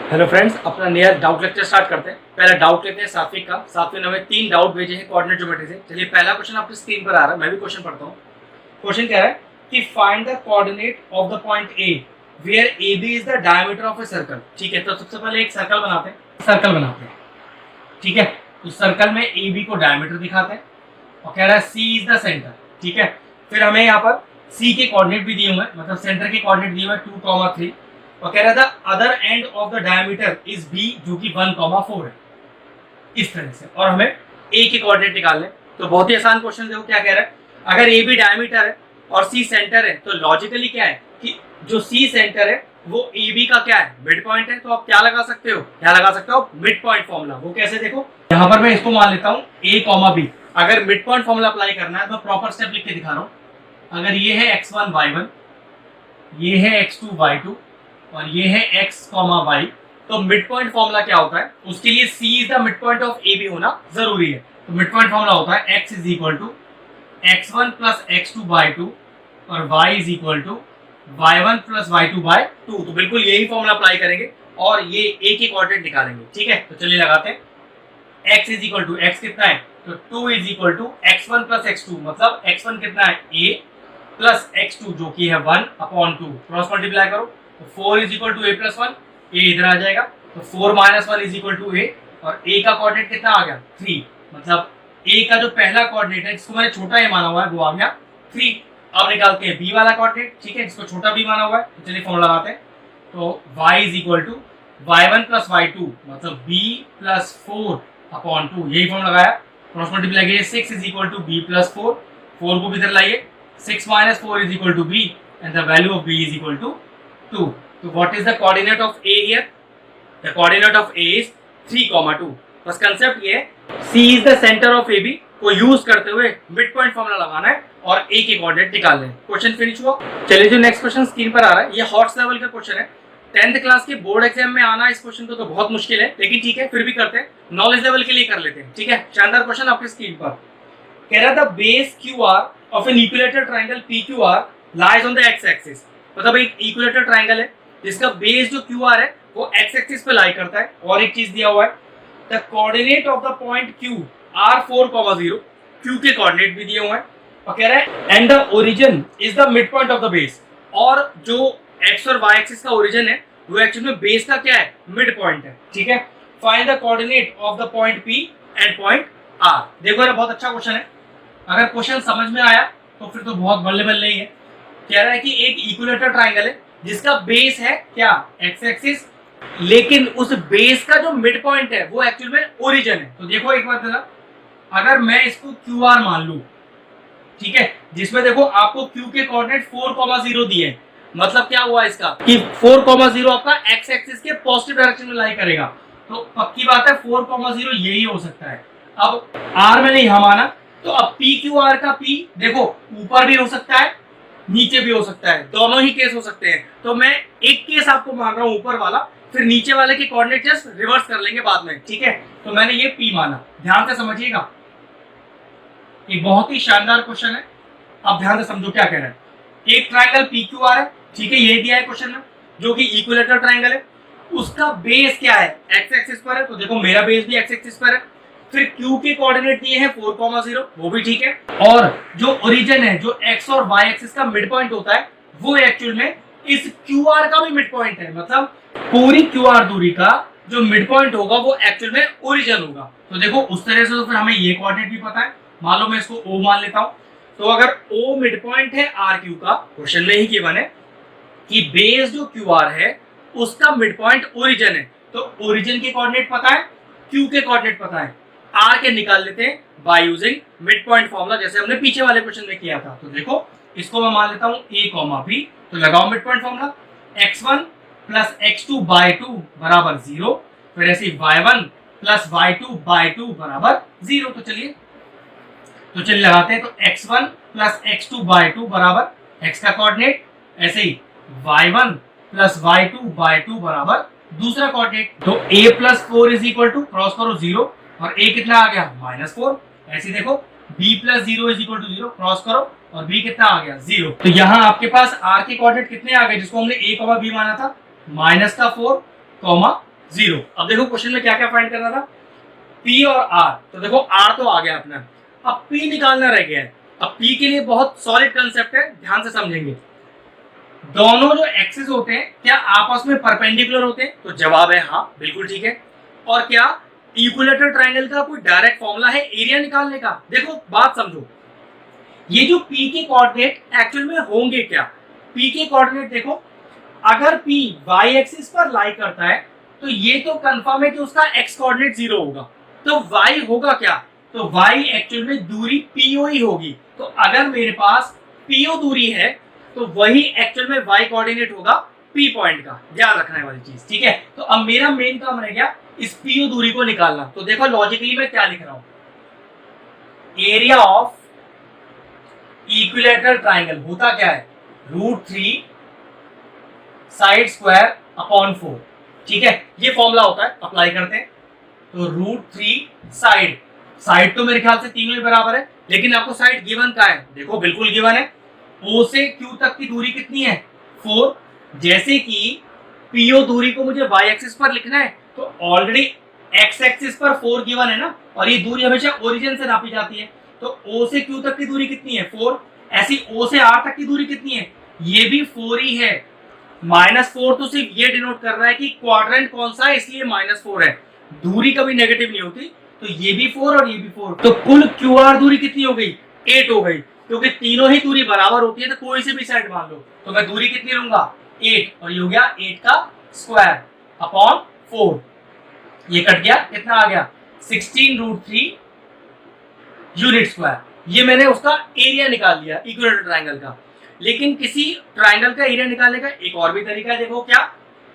Hello friends, अपना नया doubt lecture start करते हैं। पहला डाउट लेते हैं सात्विक का। सात्विक ने हमें 3 डाउट भेजे हैं कोऑर्डिनेट ज्योमेट्री से। चलिए, पहला क्वेश्चन आपकी स्क्रीन पर आ रहा है, मैं भी क्वेश्चन पढ़ता हूँ। क्वेश्चन कह रहा है कि find the coordinate of the point A where A B is the diameter of a circle. ठीक है, तो सबसे पहले एक सर्कल बनाते हैं। ठीक है, उस सर्कल में ए बी को डायमीटर दिखाते हैं और कह रहा है सी इज द सेंटर। ठीक है, फिर हमें यहाँ पर सी के कोऑर्डिनेट भी दिए हुए हैं, मतलब सेंटर के कोऑर्डिनेट दिए हुए हैं 2, 3 और कह रहा था other end of the diameter is B, जो कि 1, 4 है, इस तरह से। और हमें ए के कोऑर्डिनेट निकालने। तो बहुत ही आसान क्वेश्चन, देखो क्या कह रहा है। अगर ए बी डायमीटर है और सी सेंटर है, तो लॉजिकली क्या है कि जो सी सेंटर है वो ए बी का क्या है, मिड पॉइंट है। तो आप क्या लगा सकते हो, मिड पॉइंट फॉर्मूला। वो कैसे, देखो यहाँ पर मैं इसको मान लेता हूँ ए कॉमा बी। अगर मिड पॉइंट फॉर्मूला अप्लाई करना है तो प्रॉपर स्टेप लिख के दिखा रहा हूँ। अगर ये है x1 y1, ये है x2 y2 और ये है x कॉमा y, तो मिड पॉइंट फॉर्मूला क्या होता है, उसके लिए c is the mid point of A B होना जरूरी है। तो मिड पॉइंट फॉर्मूला होता है x is equal to x1 plus x2 by 2 और y is equal to y1 plus y2 by 2। तो बिल्कुल यही फॉर्मूला अप्लाई करेंगे और ये a के कोऑर्डिनेट निकालेंगे। ठीक है, तो चलिए लगाते हैं। x is equal to, x कितना है, तो 2 is equal to x1 plus x2, मतलब x1 कितना है a प्लस x2 जो कि है 1/2। क्रॉस मल्टीप्लाई करो तो 4 is equal to a plus 1, a इधर आ जाएगा तो 4 minus 1 is equal to a और a का कोऑर्डिनेट कितना आ गया 3, मतलब a का जो पहला कोऑर्डिनेट है जिसको मैंने छोटा a माना हुआ है वो आ गया 3। अब निकालते हैं b वाला कोऑर्डिनेट। ठीक है, जिसको छोटा b माना हुआ है, तो चलिए फॉर्मूला लगाते हैं। तो y is equal to y1 plus y2, मतलब b प्लस 4/2, यही फॉर्मूला लगाया। क्रॉस मल्टीप्लाई किया, 6 is equal to b plus 4, 4 को भी इधर लाइए, 6 minus 4 is equal to b and the value of b is equal to 2. So what is the coordinate of a here? The coordinate of a is 3, 2. बस concept ये है, c is the center of ab को use करते हुए mid point formula लगाना है और a के कोऑर्डिनेट निकालने हैं। क्वेश्चन फिनिश हुआ। चलिए, जो नेक्स्ट क्वेश्चन स्क्रीन पर आ रहा है ये हॉट्स लेवल का क्वेश्चन है। 10th क्लास के बोर्ड एग्जाम में आना इस क्वेश्चन को तो बहुत मुश्किल है, लेकिन ठीक है फिर भी करते हैं, नॉलेज लेवल के लिए कर लेते हैं। ठीक है, शानदार क्वेश्चन आपकी स्क्रीन पर। कह रहा था base Q R of an equilateral triangle PQR lies on the x axis. मतलब एक इक्विलेटरल ट्रायंगल है जिसका बेस जो QR है वो एक्स एक्सिस पे लाई करता है। और एक चीज दिया हुआ है, the coordinate of the point Q are 4, 0, Q के कोऑर्डिनेट भी दिए हुए हैं और कह रहा है and the origin is the mid point of the base. और जो एक्स और वाई एक्सिस का ओरिजिन है वो एक्चुअली में बेस का क्या है, मिड पॉइंट है। ठीक है, find the coordinate of the point P and point R। देखो यार, बहुत अच्छा क्वेश्चन है। अगर क्वेश्चन समझ में आया तो फिर तो बहुत बल्ले बल्ले ही है। कह रहा है कि एक इक्विलेटरल ट्रायंगल है जिसका बेस है क्या, एक्स एक्सिस, लेकिन उस बेस का जो मिड पॉइंट है वो एक्चुअल में ओरिजिन है। तो देखो एक बात जरा, अगर मैं इसको QR मान लूं, ठीक है, जिसमें देखो आपको Q के कोऑर्डिनेट 4, 0 दिए हैं, मतलब क्या हुआ इसका कि 4, 0 आपका एक्स एक्सिस के पॉजिटिव डायरेक्शन में लाई करेगा। तो पक्की बात है 4, 0 यही हो सकता है। अब R मैंने यहां माना, तो अब PQR का P देखो ऊपर भी हो सकता है नीचे भी हो सकता है, दोनों ही केस हो सकते हैं। तो मैं एक केस आपको मान रहा हूं ऊपर वाला, फिर नीचे वाले के कोऑर्डिनेट जस्ट रिवर्स कर लेंगे बाद में। ठीक है, तो मैंने ये P माना, ध्यान से समझिएगा, एक बहुत ही शानदार क्वेश्चन है। आप ध्यान से समझो क्या कह रहा है। एक ट्रायंगल PQR है, ठीक है, ये दिया है क्वेश्चन में, जो कि इक्विलेटरल ट्रायंगल है। उसका बेस क्या है, एक्स एक्सिस पर है, तो देखो मेरा बेस भी एक्स एक्सिस पर है। फिर Q के कोऑर्डिनेट दिए हैं 4, 0, वो भी ठीक है। और जो ओरिजिन है, जो x और y एक्सिस का मिड पॉइंट होता है, वो एक्चुअल में इस QR का भी मिड पॉइंट है, मतलब पूरी QR दूरी का जो मिड पॉइंट होगा वो एक्चुअल में ओरिजिन होगा। तो देखो उस तरह से तो फिर हमें ये कोऑर्डिनेट भी पता है। मान लो मैं इसको O मान लेता हूं, तो अगर O मिड पॉइंट है RQ का, क्वेश्चन में ही गिवन है कि बेस जो QR है उसका मिड पॉइंट ओरिजिन है, तो ओरिजिन के कोऑर्डिनेट पता है, Q के कोऑर्डिनेट पता है, R के निकाल लेते हैं by using mid point formula, जैसे हमने पीछे वाले क्वेश्चन में किया था। तो देखो इसको मैं मान लेता हूं A, B, तो लगाओ mid point formula, x1 plus x2 by 2 बराबर 0, फिर ऐसे y1 प्लस y2 बाई 2 बराबर 0। तो चलिए लगाते हैं। तो x1 प्लस x2 बाई 2 बराबर x का कोऑर्डिनेट, ऐसे ही y1 प्लस y2 बाई 2 बराबर दूसरा कोऑर्डिनेट। तो a plus 4 is equal to, cross करो 0 और a कितना आ गया -4। ऐसे देखो b plus 0 is equal to 0, cross करो और b कितना आ गया 0। तो यहाँ आपके पास r के कोऑर्डिनेट कितने आ गए, जिसको हमने a, b माना था, -4, 0। अब देखो क्वेश्चन में क्या क्या फाइंड करना था, P और R। तो देखो R तो आ गया अपना, अब P निकालना रह गया है। अब P के लिए बहुत सॉलिड कंसेप्ट है, ध्यान से समझेंगे। दोनों जो एक्सिस होते हैं क्या आपस में परपेंडिकुलर होते हैं? तो जवाब है हाँ, बिल्कुल ठीक है। और क्या इक्विलेटरल ट्रायंगल का कोई डायरेक्ट फॉर्मूला है एरिया निकालने का? देखो बात समझो, ये जो P के कोऑर्डिनेट एक्चुअल में होंगे क्या? P के कोऑर्डिनेट देखो, अगर P y एक्सिस पर लाई करता है तो ये तो कंफर्म है कि उसका x कोऑर्डिनेट 0 होगा। तो y होगा क्या? तो y एक्चुअल में दूरी PO ही होगी। तो अगर मेरे पास PO दूरी है तो वही एक्चुअल में y कोऑर्डिनेट होगा P पॉइंट का, याद रखने वाली चीज, ठीक है। तो अब मेरा मेन काम रह गया इस PO दूरी को निकालना। तो देखो लॉजिकली मैं क्या लिख रहा हूं, एरिया ऑफ इक्विलेटरल ट्राइंगल होता क्या है, √3 साइड स्क्वायर अपॉन 4, ठीक है। ये फॉर्मूला होता है, अप्लाई करते हैं। तो √3 साइड, साइड तो मेरे ख्याल से तीनों ही बराबर है, लेकिन आपको साइड गिवन का है, देखो बिल्कुल गिवन है। O से Q तक की दूरी कितनी है, 4। जैसे कि PO दूरी को मुझे y एक्सिस पर लिखना है तो ऑलरेडी x एक्सिस पर 4 गिवन है ना, और ये दूरी हमेशा ओरिजिन से नापी जाती है। तो O से Q तक की दूरी कितनी है, 4। ऐसी O से R तक की दूरी कितनी है, ये भी 4 ही है। -4 तो सिर्फ ये डिनोट कर रहा है कि क्वाड्रेंट कौन सा है, इसलिए -4 है। दूरी कभी नेगेटिव नहीं होती, तो ये भी 4 और ये भी 4। तो कुल QR दूरी कितनी हो गई, 8 हो गई। क्योंकि तीनों ही दूरी बराबर होती है तो कोई से भी साइड मान लो, तो मैं दूरी कितनी लूंगा, 8, और ये हो गया 8 का स्क्वायर अपॉन 4। ये कट गया, कितना आ गया, 16√3 यूनिट स्क्वायर। ये मैंने उसका एरिया निकाल लिया इक्विलेटरल ट्रायंगल का। लेकिन किसी ट्रायंगल का एरिया निकालने का एक और भी तरीका है, देखो क्या,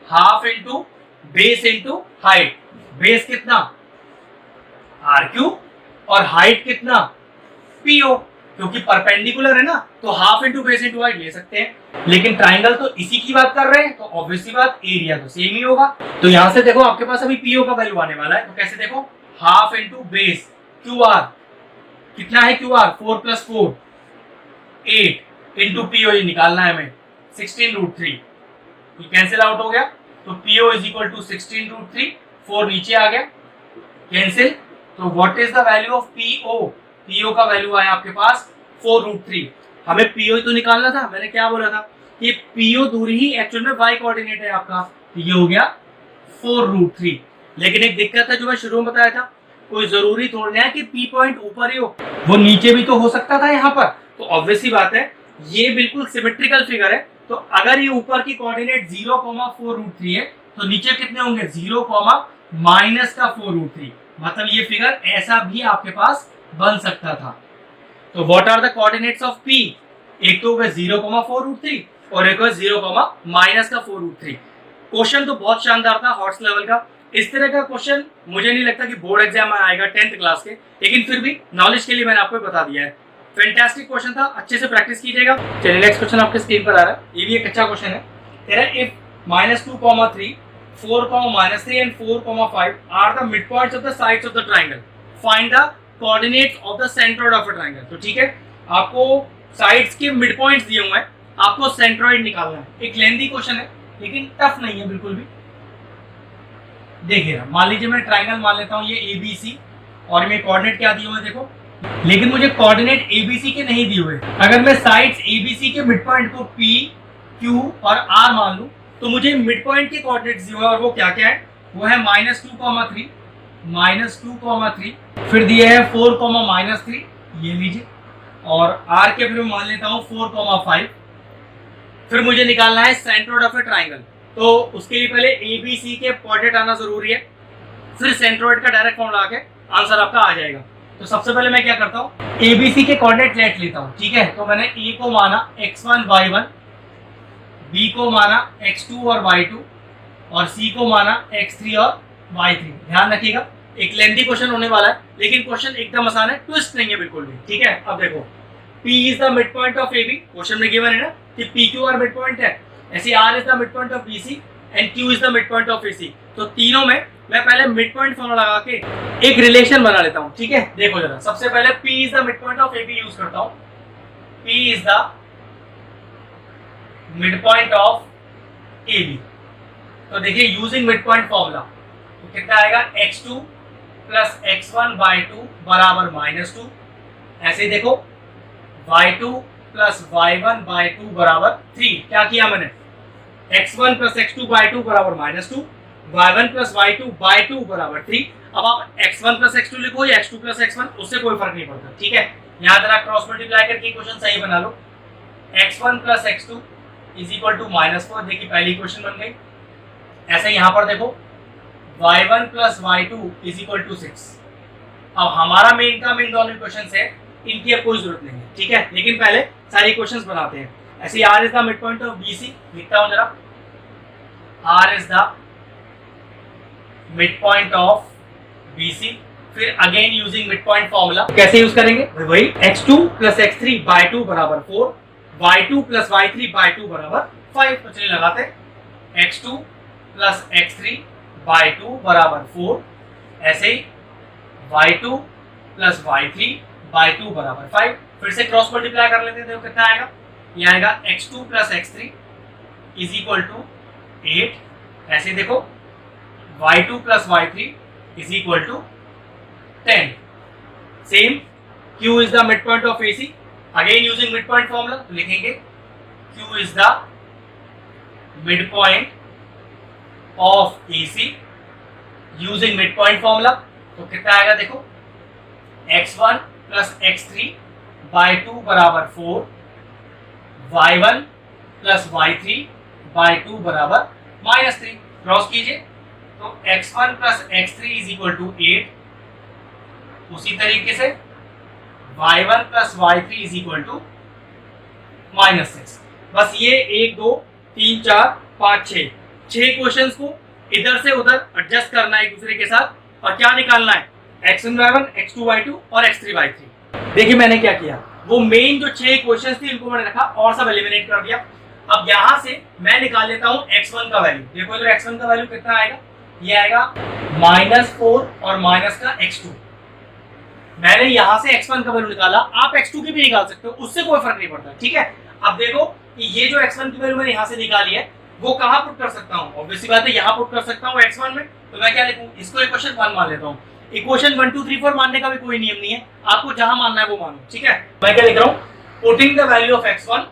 half into base into height. Base कितना, R³ और हाइट कितना, PO। क्योंकि परपेंडिकुलर है ना, तो half into base into height ले सकते हैं। लेकिन ट्राइंगल तो इसी की बात कर रहे हैं, तो ऑब्वियसली बात एरिया तो सेम ही होगा। तो यहां से देखो आपके पास अभी PO का वैल्यू आने वाला है, तो कैसे देखो, हाफ इंटू बेस QR, कितना है QR, 4 + 4 8 इंटू PO, ये निकालना है हमें 16√3। ये कैंसिल आउट हो गया, तो PO इज इक्वल टू 16√3, 4 नीचे आ गया, कैंसिल। तो what is the value of PO? PO का वैल्यू आया आपके पास 4√3। हमें PO ही तो निकालना था, मैंने क्या बोला था कि PO दूरी ही एक्चुअल में y कोऑर्डिनेट है आपका, तो ये हो गया 4√3। लेकिन एक दिक्कत है जो मैं शुरू में बताया था, कोई जरूरी थोड़ी है कि P पॉइंट ऊपर ही हो, वो नीचे भी तो हो सकता था यहाँ पर। तो ऑब्वियसली बात है, ये बिल्कुल सिमेट्रिकल फिगर है, तो अगर ये ऊपर की कोऑर्डिनेट 0,4√3 है तो नीचे कितने होंगे, 0, -4√3। मतलब ये फिगर ऐसा भी आपके पास बन सकता था। तो what are the coordinates of P? एक तो होगा 0,4√3 और एक होगा 0,-4√3। क्वेश्चन तो बहुत शानदार था, हॉट्स लेवल का। इस तरह का क्वेश्चन मुझे नहीं लगता कि बोर्ड एग्जाम में आएगा 10th क्लास के, लेकिन फिर भी नॉलेज के लिए मैंने आपको बता दिया है। फैंटास्टिक क्वेश्चन था, अच्छे से प्रैक्टिस कीजिएगा। चलिए नेक्स्ट क्वेश्चन आपके स्क्रीन पर आ रहा है, ये भी एक अच्छा क्वेश्चन है। तेरा if -2,3 4, -3 and 4,5 are the midpoints of the sides of the triangle, find the coordinates of the centroid of a triangle। तो ठीक है, आपको साइड्स के मिड पॉइंट्स दिए हुए हैं, आपको सेंट्रोइड निकालना है। एक लेंथी क्वेश्चन है लेकिन टफ नहीं है बिल्कुल भी। देखिए मान लीजिए मैं ट्राइंगल मान लेता हूँ ये ABC, और मेरे कोऑर्डिनेट क्या दिए हुए हैं देखो, लेकिन मुझे कोऑर्डिनेट ABC के नहीं दिए हुए। अगर मैं साइड्स ABC के मिड पॉइंट को P, Q और R मान लूं तो मुझे मिड पॉइंट के कोऑर्डिनेट्स दिए हुए हैं, और वो क्या क्या है, वो है -2,3 -2,3, फिर दिए है 4, ये लीजिए, और R के फिर मान लेता हूँ 4,5। फिर मुझे निकालना है सेंट्रोइड ऑफ ए ट्राइंगल, तो उसके लिए पहले ABC के कोऑर्डिनेट आना जरूरी है, फिर सेंट्रोइड का डायरेक्ट फॉर्मूला आके आंसर आपका आ जाएगा। तो सबसे पहले मैं क्या करता हूँ, ABC के कोऑर्डिनेट लेट लेता हूँ, ठीक है। तो मैंने A को माना x1 y1, B को माना x2 और y2, और C को माना x3 और y3। ध्यान रखिएगा, एक लेंथी क्वेश्चन होने वाला है, लेकिन क्वेश्चन एकदम आसान है, ट्विस्ट नहीं है बिल्कुल भी, ठीक है। अब देखो, P is the mid point of AB, question में गिवन है ना कि PQR मिड पॉइंट है, ऐसे R is the mid point of BC and Q is the mid point of AC। तो तीनों में मैं पहले मिड पॉइंट फॉर्मूला लगा के एक रिलेशन बना लेता हूँ, ठीक है। देखो जरा, सबसे पहले P is the mid point of AB use करता हूँ, P is the mid point of AB। तो देखिए यूजिंग मिड पॉइंट फॉर्मूला, तो कितना आएगा x2 प्लस x1 बाई 2 बराबर -2। ऐसे ही देखो y2 प्लस y1 बाई 2 बराबर 3। क्या किया मैंने, x1 प्लस x2 बाई 2 बराबर -2, y1 प्लस y2 बाई 2 बराबर 3। अब आप x1 प्लस x2 लिखो या x2 प्लस x1, उससे कोई फर्क नहीं पड़ता, ठीक है। यहाँ जरा क्रॉस मल्टीप्लाई करके इक्वेशन सही बना लो। x1 plus x2 is equal to -4, देखिए पहली इक्वेशन बन गई। ऐसे यहाँ पर देखो y1 plus y2 is equal to 6। अब हमारा मेन काम इन दोनों इक्वेशन से, इनकी अब कोई जरूरत नहीं है, ठीक है। लेकिन पहले सारे इक्वेशंस बनाते हैं। ऐसे r is the mid point of BC, लिखता हूं जरा, r is the mid point of BC। फिर again using mid point formula, कैसे यूज करेंगे, वही x2 प्लस x3 बाई 2 बराबर 4, y2 प्लस y3 बाई 2 बराबर 5। तो चलिए लगाते हैं x2 प्लस x3 बाई 2 बराबर 4, ऐसे ही y2 प्लस y3 बाई 2 बराबर 5। फिर से क्रॉस मल्टीप्लाई कर लेते हैं, देखो कितना आएगा, ये आएगा x2 plus x3 is equal to 8। ऐसे देखो y2 plus y3 is equal to 10। Same q is the mid point of AC, again using mid point formula, तो लिखेंगे q is the mid point of AC using mid point formula. तो कितना आएगा देखो, x1 plus x3 by 2 बराबर 4, y1 plus y3 by 2 बराबर -3। Cross कीजिए तो x1 plus x3 is equal to 8। उसी तरीके से y1 plus y3 is equal to -6। बस ये 1 2 3 4 5 6 क्वेश्चंस को इधर से उधर एडजस्ट करना है एक दूसरे के साथ, और क्या निकालना है, x1 y1 x2 y2 और x3 y3। देखिए मैंने क्या किया, वो मेन जो 6 क्वेश्चंस थे इनको मैंने रखा और सब एलिमिनेट कर दिया। अब यहां से मैं निकाल लेता हूं x1 का वैल्यू। देखो इधर x1 का वैल्यू कितना आएगा, ये आएगा -4 और माइनस का x2। मैंने यहां से x1 का वैल्यू निकाला, आप x2 की भी निकाल सकते हो, उससे कोई फर्क नहीं पड़ता, ठीक है। अब देखो कि ये जो x1 की वैल्यू मैंने यहां से निकाली है, वो कहां पुट कर सकता हूं, ऑब्वियसली बात है यहां पुट कर सकता हूं x1 में। तो मैं क्या लिखूं, इसको इक्वेशन 1 मान लेता हूं। इक्वेशन 1 2 3 4 मानने का भी कोई नियम नहीं है, आपको जहां मानना है वो मानो, ठीक है। मैं क्या लिख रहा हूं, putting the value of x1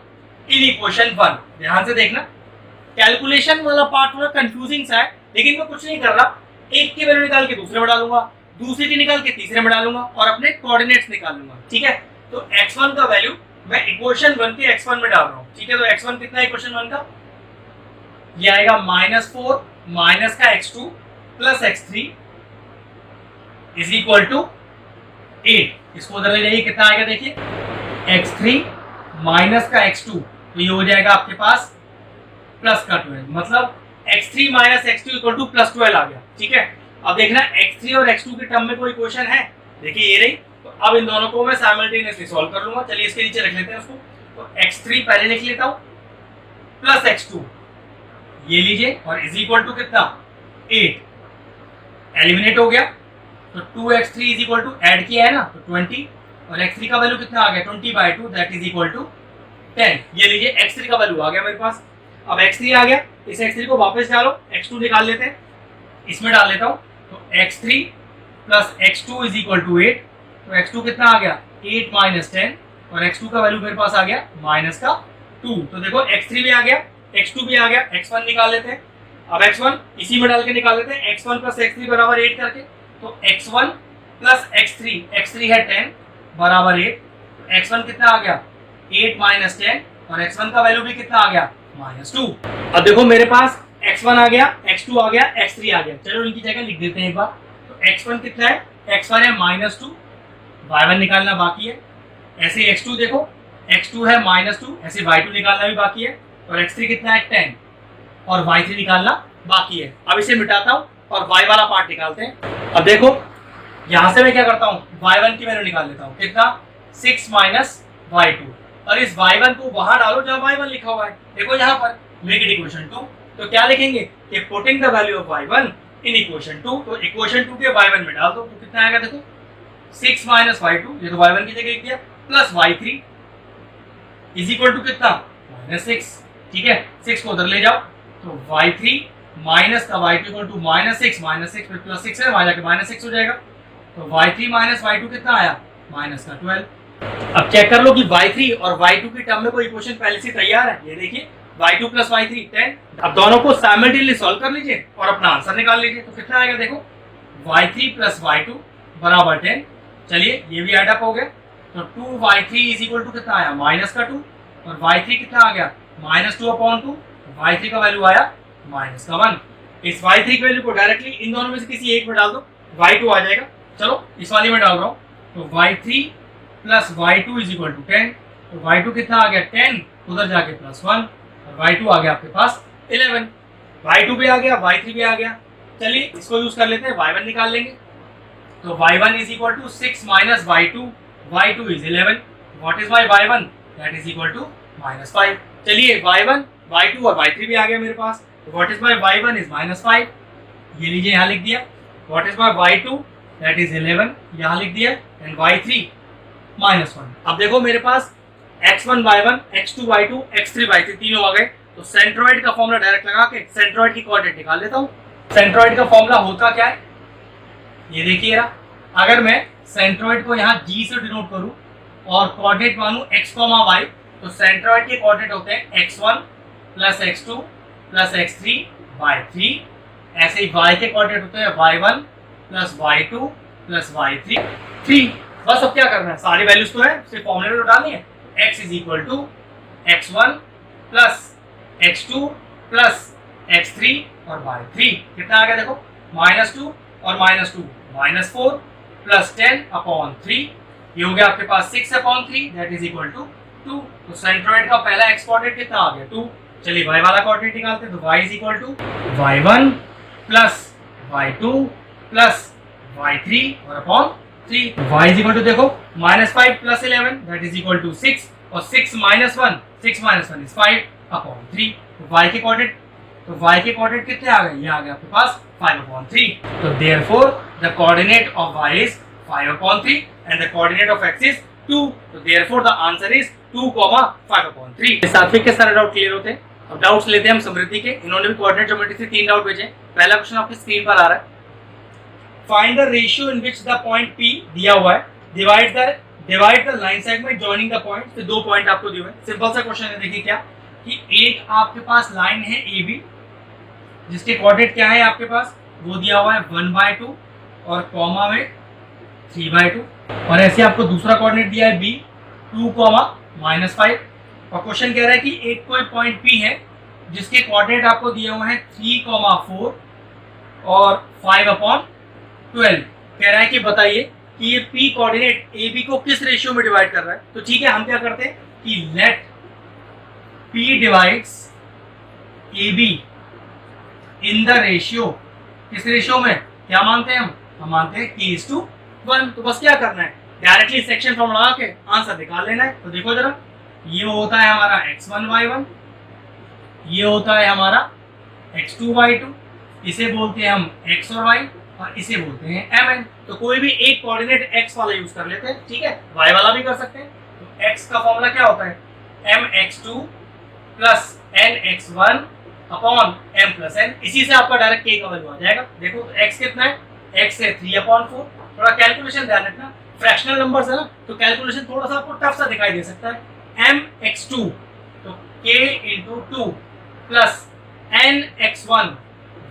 in equation 1। ध्यान से देखना, कैलकुलेशन वाला पार्ट थोड़ा कंफ्यूजिंग सा है, लेकिन मैं कुछ नहीं कर रहा, एक की वैल्यू निकाल के दूसरे में डालूंगा, दूसरे की निकाल के तीसरे में डालूंगा और अपने कोऑर्डिनेट्स निकाल लूंगा, ठीक है। तो x1 का वैल्यू मैं इक्वेशन 1 के x1 में डाल रहा हूं, ठीक है। तो x1 कितना है इक्वेशन 1 का, ये आएगा -4 माइनस का x2 plus x3 is equal to 8। इसको उधर ले जाइए, कितना आएगा देखिए, x3 माइनस का x2, तो ये हो जाएगा आपके पास प्लस का 12, मतलब x3 minus x2 equal two plus 12 आ गया, ठीक है। अब देखना x3 और x2 के टर्म में कोई इक्वेशन है, देखिए ये रही। तो अब इन दोनों को मैं साइमल्टेनियसली सॉल्व कर लूंगा। चलिए इसके नीचे रख लेते हैं उसको। तो x3 पहले लिख लेता हूं प्लस x2, ये लीजिए, और इज इक्वल टू कितना 8, एलिमिनेट हो गया। तो 2x3 is equal to, add किया है ना तो 20, और x3 का वैल्यू कितना आ गया 20/2, दैट इज इक्वल टू 10। ये लीजिए x3 का वैल्यू आ गया मेरे पास। अब x3 आ गया, इस x3 को वापस डालो, x2 निकाल लेते हैं, इसमें डाल लेता हूं। तो x3 plus x2 is equal to 8। तो x2 कितना आ गया 8 माइनस 10, और x2 का वैल्यू मेरे पास आ गया माइनस का 2। तो देखो x3 भी आ गया, x2 भी आ गया, x1 निकाल लेते हैं। अब x1 इसी में डाल के निकाल लेते हैं, x1 प्लस x3 बराबर 8 करके। तो x1 प्लस x3 है 10 बराबर 8। तो x1 कितना आ गया 8 माइनस 10, और x1 का वैल्यू भी कितना आ गया -2। अब देखो मेरे पास x1 आ गया, x2 आ गया, x3 आ गया, चलो इनकी जगह लिख देते हैं एक बार। तो x1 कितना है, x1 है -2, y1 निकालना बाकी है। ऐसे x2 देखो, x2 है -2, ऐसे y2 निकालना भी बाकी है। और x3 कितना है 10, और y3 निकालना बाकी है। अब इसे मिटाता हूँ और y वाला पार्ट निकालते हैं। अब देखो यहाँ से मैं क्या करता हूँ, y1 की वैल्यू निकाल लेता हूँ, कितना 6 माइनस y2, और इस y1 को वहां डालो जहाँ y1 लिखा हुआ है। देखो यहाँ पर मेक इट इक्वेशन 2। तो क्या लिखेंगे कि putting the value of y1 in equation 2। तो इक्वेशन 2 के y1 में डाल दो, तो कितना आएगा देखो 6 माइनस y2, ये तो y1 की जगह लिख दिया, plus y3 is equal to कितना -6, ठीक है। 6 को उधर ले जाओ, तो y3 माइनस का y2 इक्वल टू -6 -6 प्लस 6 है, वहां जाके -6 हो जाएगा। तो y3 माइनस y2 कितना आया? माइनस का 12। अब चेक कर लो कि y3 और y2 की टर्म में कोई इक्वेशन पहले से तैयार है। ये देखिए y2 प्लस y3 10। अब दोनों को साइमल्टेनियसली सॉल्व कर लीजिए और अपना आंसर निकाल लीजिए। तो कितना आएगा देखो, y3 प्लस y2 बराबर 10। चलिए ये भी एड अप हो गया। तो 2y3 इज इक्वल टू कितना आया? माइनस का 2। और y3 कितना आ गया? -2/2। y3 का वैल्यू आया माइनस का 1। इस y3 की वैल्यू को डायरेक्टली इन दोनों में से किसी एक में डाल दो, y2 आ जाएगा। चलो इस वाली में डाल रहा हूँ। तो y3 plus y2 is equal to 10। तो y2 कितना आ गया? 10, उधर जाके प्लस 1 और y2 आ गया आपके पास 11। y2 भी आ गया, y3 भी आ गया। चलिए इसको यूज कर लेते हैं, y1 निकाल लेंगे। तो y1 is equal to 6 minus y2, y2 is 11। What is my y1? That is equal to -5। चलिए y1, y2 और y3 भी आ गया मेरे पास। तो what is my y1 is -5, ये लीजिए यहाँ लिख दिया। What is my y2? That is 11, यहाँ लिख दिया। And y3 -1। अब देखो मेरे पास x1 y1, x2 y2, x3 y3 तीनों आ गए। तो सेंट्रोइड का फॉर्मूला डायरेक्ट लगा के सेंट्रोइड की कोऑर्डिनेट निकाल लेता हूँ। सेंट्रोइड का फॉर्मूला होता क्या है? ये देखिए रहा। अगर मैं सेंट्रोइड को यहाँ g से डिनोट करूँ और कोऑर्डिनेट मानूं x, y, तो सेंट्रोइड के कोऑर्डिनेट होते हैं x1 plus x2 plus x3 y3। ऐसे ही y के कोऑर्डिनेट होते हैं y1 plus y2 plus y3 3। बस अब क्या करना है, सारी वैल्यूज तो है, सिर्फ फॉर्मूले में डालनी है। x is equal to x1 plus x2 plus x3 और y3 कितना आ गया देखो, -2 और -2 -4 प्लस 10/3। ये हो गया आपके पास 6/3, दैट इज इक्वल टू 2। तो सेंट्रोइड का पहला x कोऑर्डिनेट कितना आ गया? 2। चलिए y वाला कोऑर्डिनेट निकालते हैं। तो y is equal to y1 plus y2 plus y3 और upon 3। y is equal to देखो -5 plus 11, that is equal to 6 और 6 माइनस 1 इज 5/3। तो y के कोऑर्डिनेट कितने आ गए? ये आ गए आपके पास 5/3। तो therefore the coordinate of y is 5/3 and the coordinate of x is 2. तो therefore the answer is 2,5/3। सात्विक के सारे डाउट क्लियर होते हैं। अब डाउट्स लेते हैं हम समृद्धि के। इन्होंने भी कोऑर्डिनेट ज्योमेट्री से 3 डाउट भेजे। पहला क्वेश्चन आपकी स्क्रीन पर आ रहा है। Find the ratio in which the point P दिया हुआ है divide the line segment joining the point. तो 2 पॉइंट आपको दिए हुए हैं। सिंपल सा क्वेश्चन है। देखिए क्या कि एक आपके पास लाइन है AB जिसके कोऑर्डिनेट क्या है आपके पास, वो दिया हुआ है 1/2 और कॉमा में 3/2। और ऐसे आपको दूसरा कोऑर्डिनेट दिया है B 2, -5। और क्वेश्चन कह रहा है कि एक कोई पॉइंट P है जिसके कोऑर्डिनेट आपको दिए हुए हैं 3, 4 और 5/12। कह रहा है कि बताइए कि ये P कोऑर्डिनेट AB को किस रेशियो में डिवाइड कर रहा है। तो ठीक है, हम क्या करते हैं कि let P divides AB in the ratio. किस रेशियो में? क्या मानते हैं हम मानते हैं K:1। तो बस क्या करना है, डायरेक्टली सेक्शन फॉर्म लगा के आंसर निकाल लेना है। तो देखो जरा, ये होता है हमारा x1 y1, ये होता है हमारा x2 y2, इसे बोलते हैं हम x और y और इसे बोलते हैं mn। तो कोई भी एक कोऑर्डिनेट x वाला यूज कर लेते हैं, ठीक है, y वाला भी कर सकते हैं। तो x का फॉर्मूला क्या होता है? mx2 plus nx1 upon m plus n। इसी से आपका डायरेक्ट k का वैल्यू आ जाएगा। देखो तो x कितना है? x है 3/4। थोड़ा कैलकुलेशन ध्यान रखना, फ्रैक्शनल नंबर्स है ना, तो कैलकुलेशन थोड़ा सा आपको टफ सा दिखाई दे सकता है। mx2 तो k into 2 plus nx1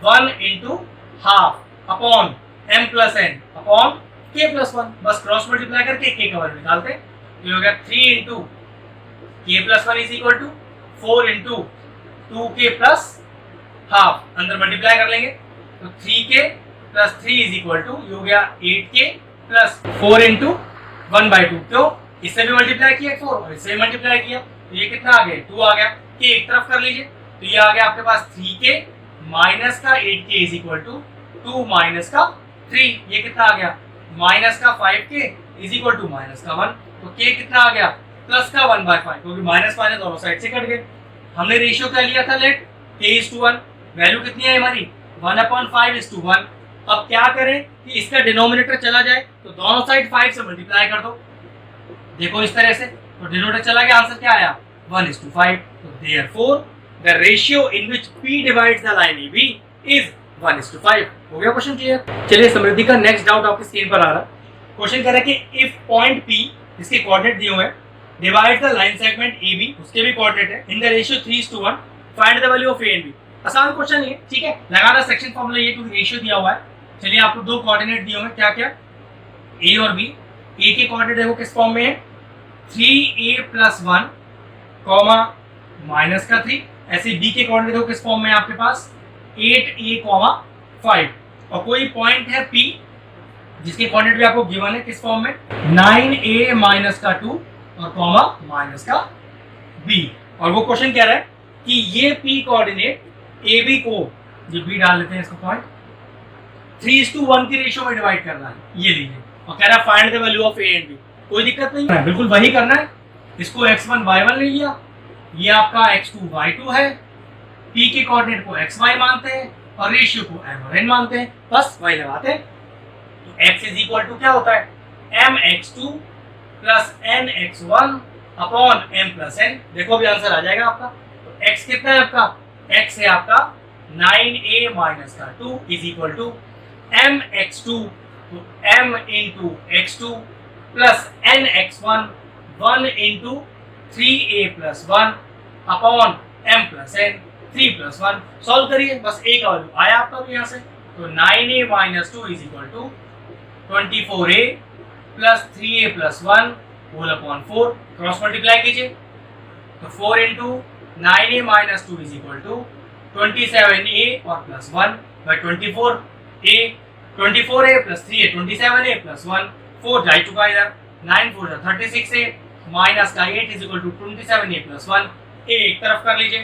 1 into half upon m plus n upon k plus 1। बस क्रॉस मल्टीप्लाई करके k का वैल्यू निकालते हैं। ये हो गया 3 into k plus 1 is equal to 4 into 2k plus half, अंदर मल्टीप्लाई कर लेंगे तो 3k plus 3 is equal to, ये हो गया 8k प्लस 4 इंटू 1/2। क्यों? इससे भी मल्टीप्लाई किया 4 और इससे भी मल्टीप्लाई किया, तो ये कितना आ गया? 2 आ गया। k एक तरफ कर लीजिए, तो ये आ गया आपके पास 3k माइनस का 8k is equal to 2 minus का 3। ये कितना आ गया? माइनस का 5k is equal to minus का 1। तो k कितना आ गया? प्लस का 1/5, क्योंकि माइनस माइनस दोनों साइड से कट गए। हमने रेशियो क्या लिया था? Late k:1। वैल्यू कितनी है हमारी? 1/5:1। अब क्या करें कि इसका डिनोमिनेटर चला जाए, तो दोनों साइड 5 से मल्टीप्लाई कर दो। देखो इस तरह से, तो डिनोमिनेटर चला गया, आंसर क्या आया? 1:5। तो therefore the ratio in which P divides the line AB is 1:5। हो गया क्वेश्चन क्लियर। चलिए समृद्धि का नेक्स्ट डाउट आपकी स्क्रीन पर आ रहा है। क्वेश्चन कह रहा है कि इफ पॉइंट P इसके कोऑर्डिनेट दिए हुए हैं, divide the line segment AB, उसके भी कोऑर्डिनेट है, इन the ratio 3:1, find the value of A and B। आसान क्वेश्चन ये, ठीक है। लगाना सेक्शन फॉर्मूला ये, क्योंकि रेशियो दिया हुआ है। चलिए आपको दो कोऑर्डिनेट दिए हुए हैं, क्या क्या, A और B। A के कोऑर्डिनेट देखो किस फॉर्म में है, 3A+1 कॉमा -3। ऐसे B के कोऑर्डिनेट देखो किस फॉर्म में है आपके पास, 8A, 5। और कोई पॉइंट है P जिसके कोऑर्डिनेट भी आपको गिवन है किस फॉर्म में, 9A-2 और कॉमा -B। और वो क्वेश्चन कह रहा है कि ये P कोऑर्डिनेट AB को, जो B डाल लेते हैं इसको पॉइंट, 3:1 की रेशियो में डिवाइड करना है, ये लीजिए। और कह रहा है find the value of A and B। कोई दिक्कत नहीं है, बिल्कुल वही करना है। इसको x1 y1 ले लिया, ये आपका x2 y2 है। P के कोऑर्डिनेट को xy मानते हैं और रेशियो को m और n मानते हैं, बस वही लगाते हैं। तो x इज इक्वल टू क्या होता है, mx2 plus nx1 upon m plus n। देखो अभी आंसर आ जाएगा आपका। तो x कितना है आपका, x है आपका 9A-2 is equal to mx2, तो m into x2 plus nx1, 1 into 3A+1 upon m plus n, 3+1। Solve करिए, बस a का वैल्यू आया आपका भी यहाँ से। तो 9A-2 is equal to 24A plus 3A+1 whole upon 4। Cross multiply कीजिए, तो 4 into 9A-2 is equal to 27A और plus 1 by 24A, 24A plus 3A 27A plus 1, 4 जा चुका है इधर, 9 4 36A माइनस का 8 is equal to 27A plus 1। A एक तरफ कर लीजिए,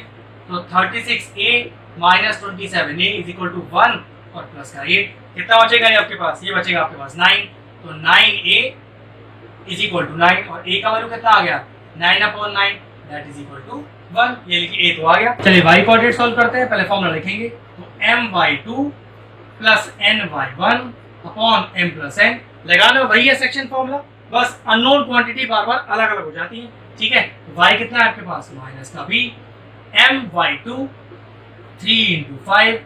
तो 36A minus 27A is equal to 1 और प्लस का 8। कितना बचेगा ये आपके पास, ये बचेगा आपके पास 9। तो 9A इज इक्वल टू 9 और A का वैल्यू कितना आ गया, 9/9, दैट इज इक्वल टू 1। ये लिखिए A तो आ गया। चलिए y कोऑर्डिनेट सॉल्व करते हैं। पहले फॉर्मूला लिखेंगे, तो my2 plus ny1 upon m plus n। लगाना वही है सेक्शन फॉर्मूला, बस अननोन क्वांटिटी बार बार अलग अलग हो जाती है, ठीक है। तो y कितना है आपके पास, माइनस का b, my2 3 into 5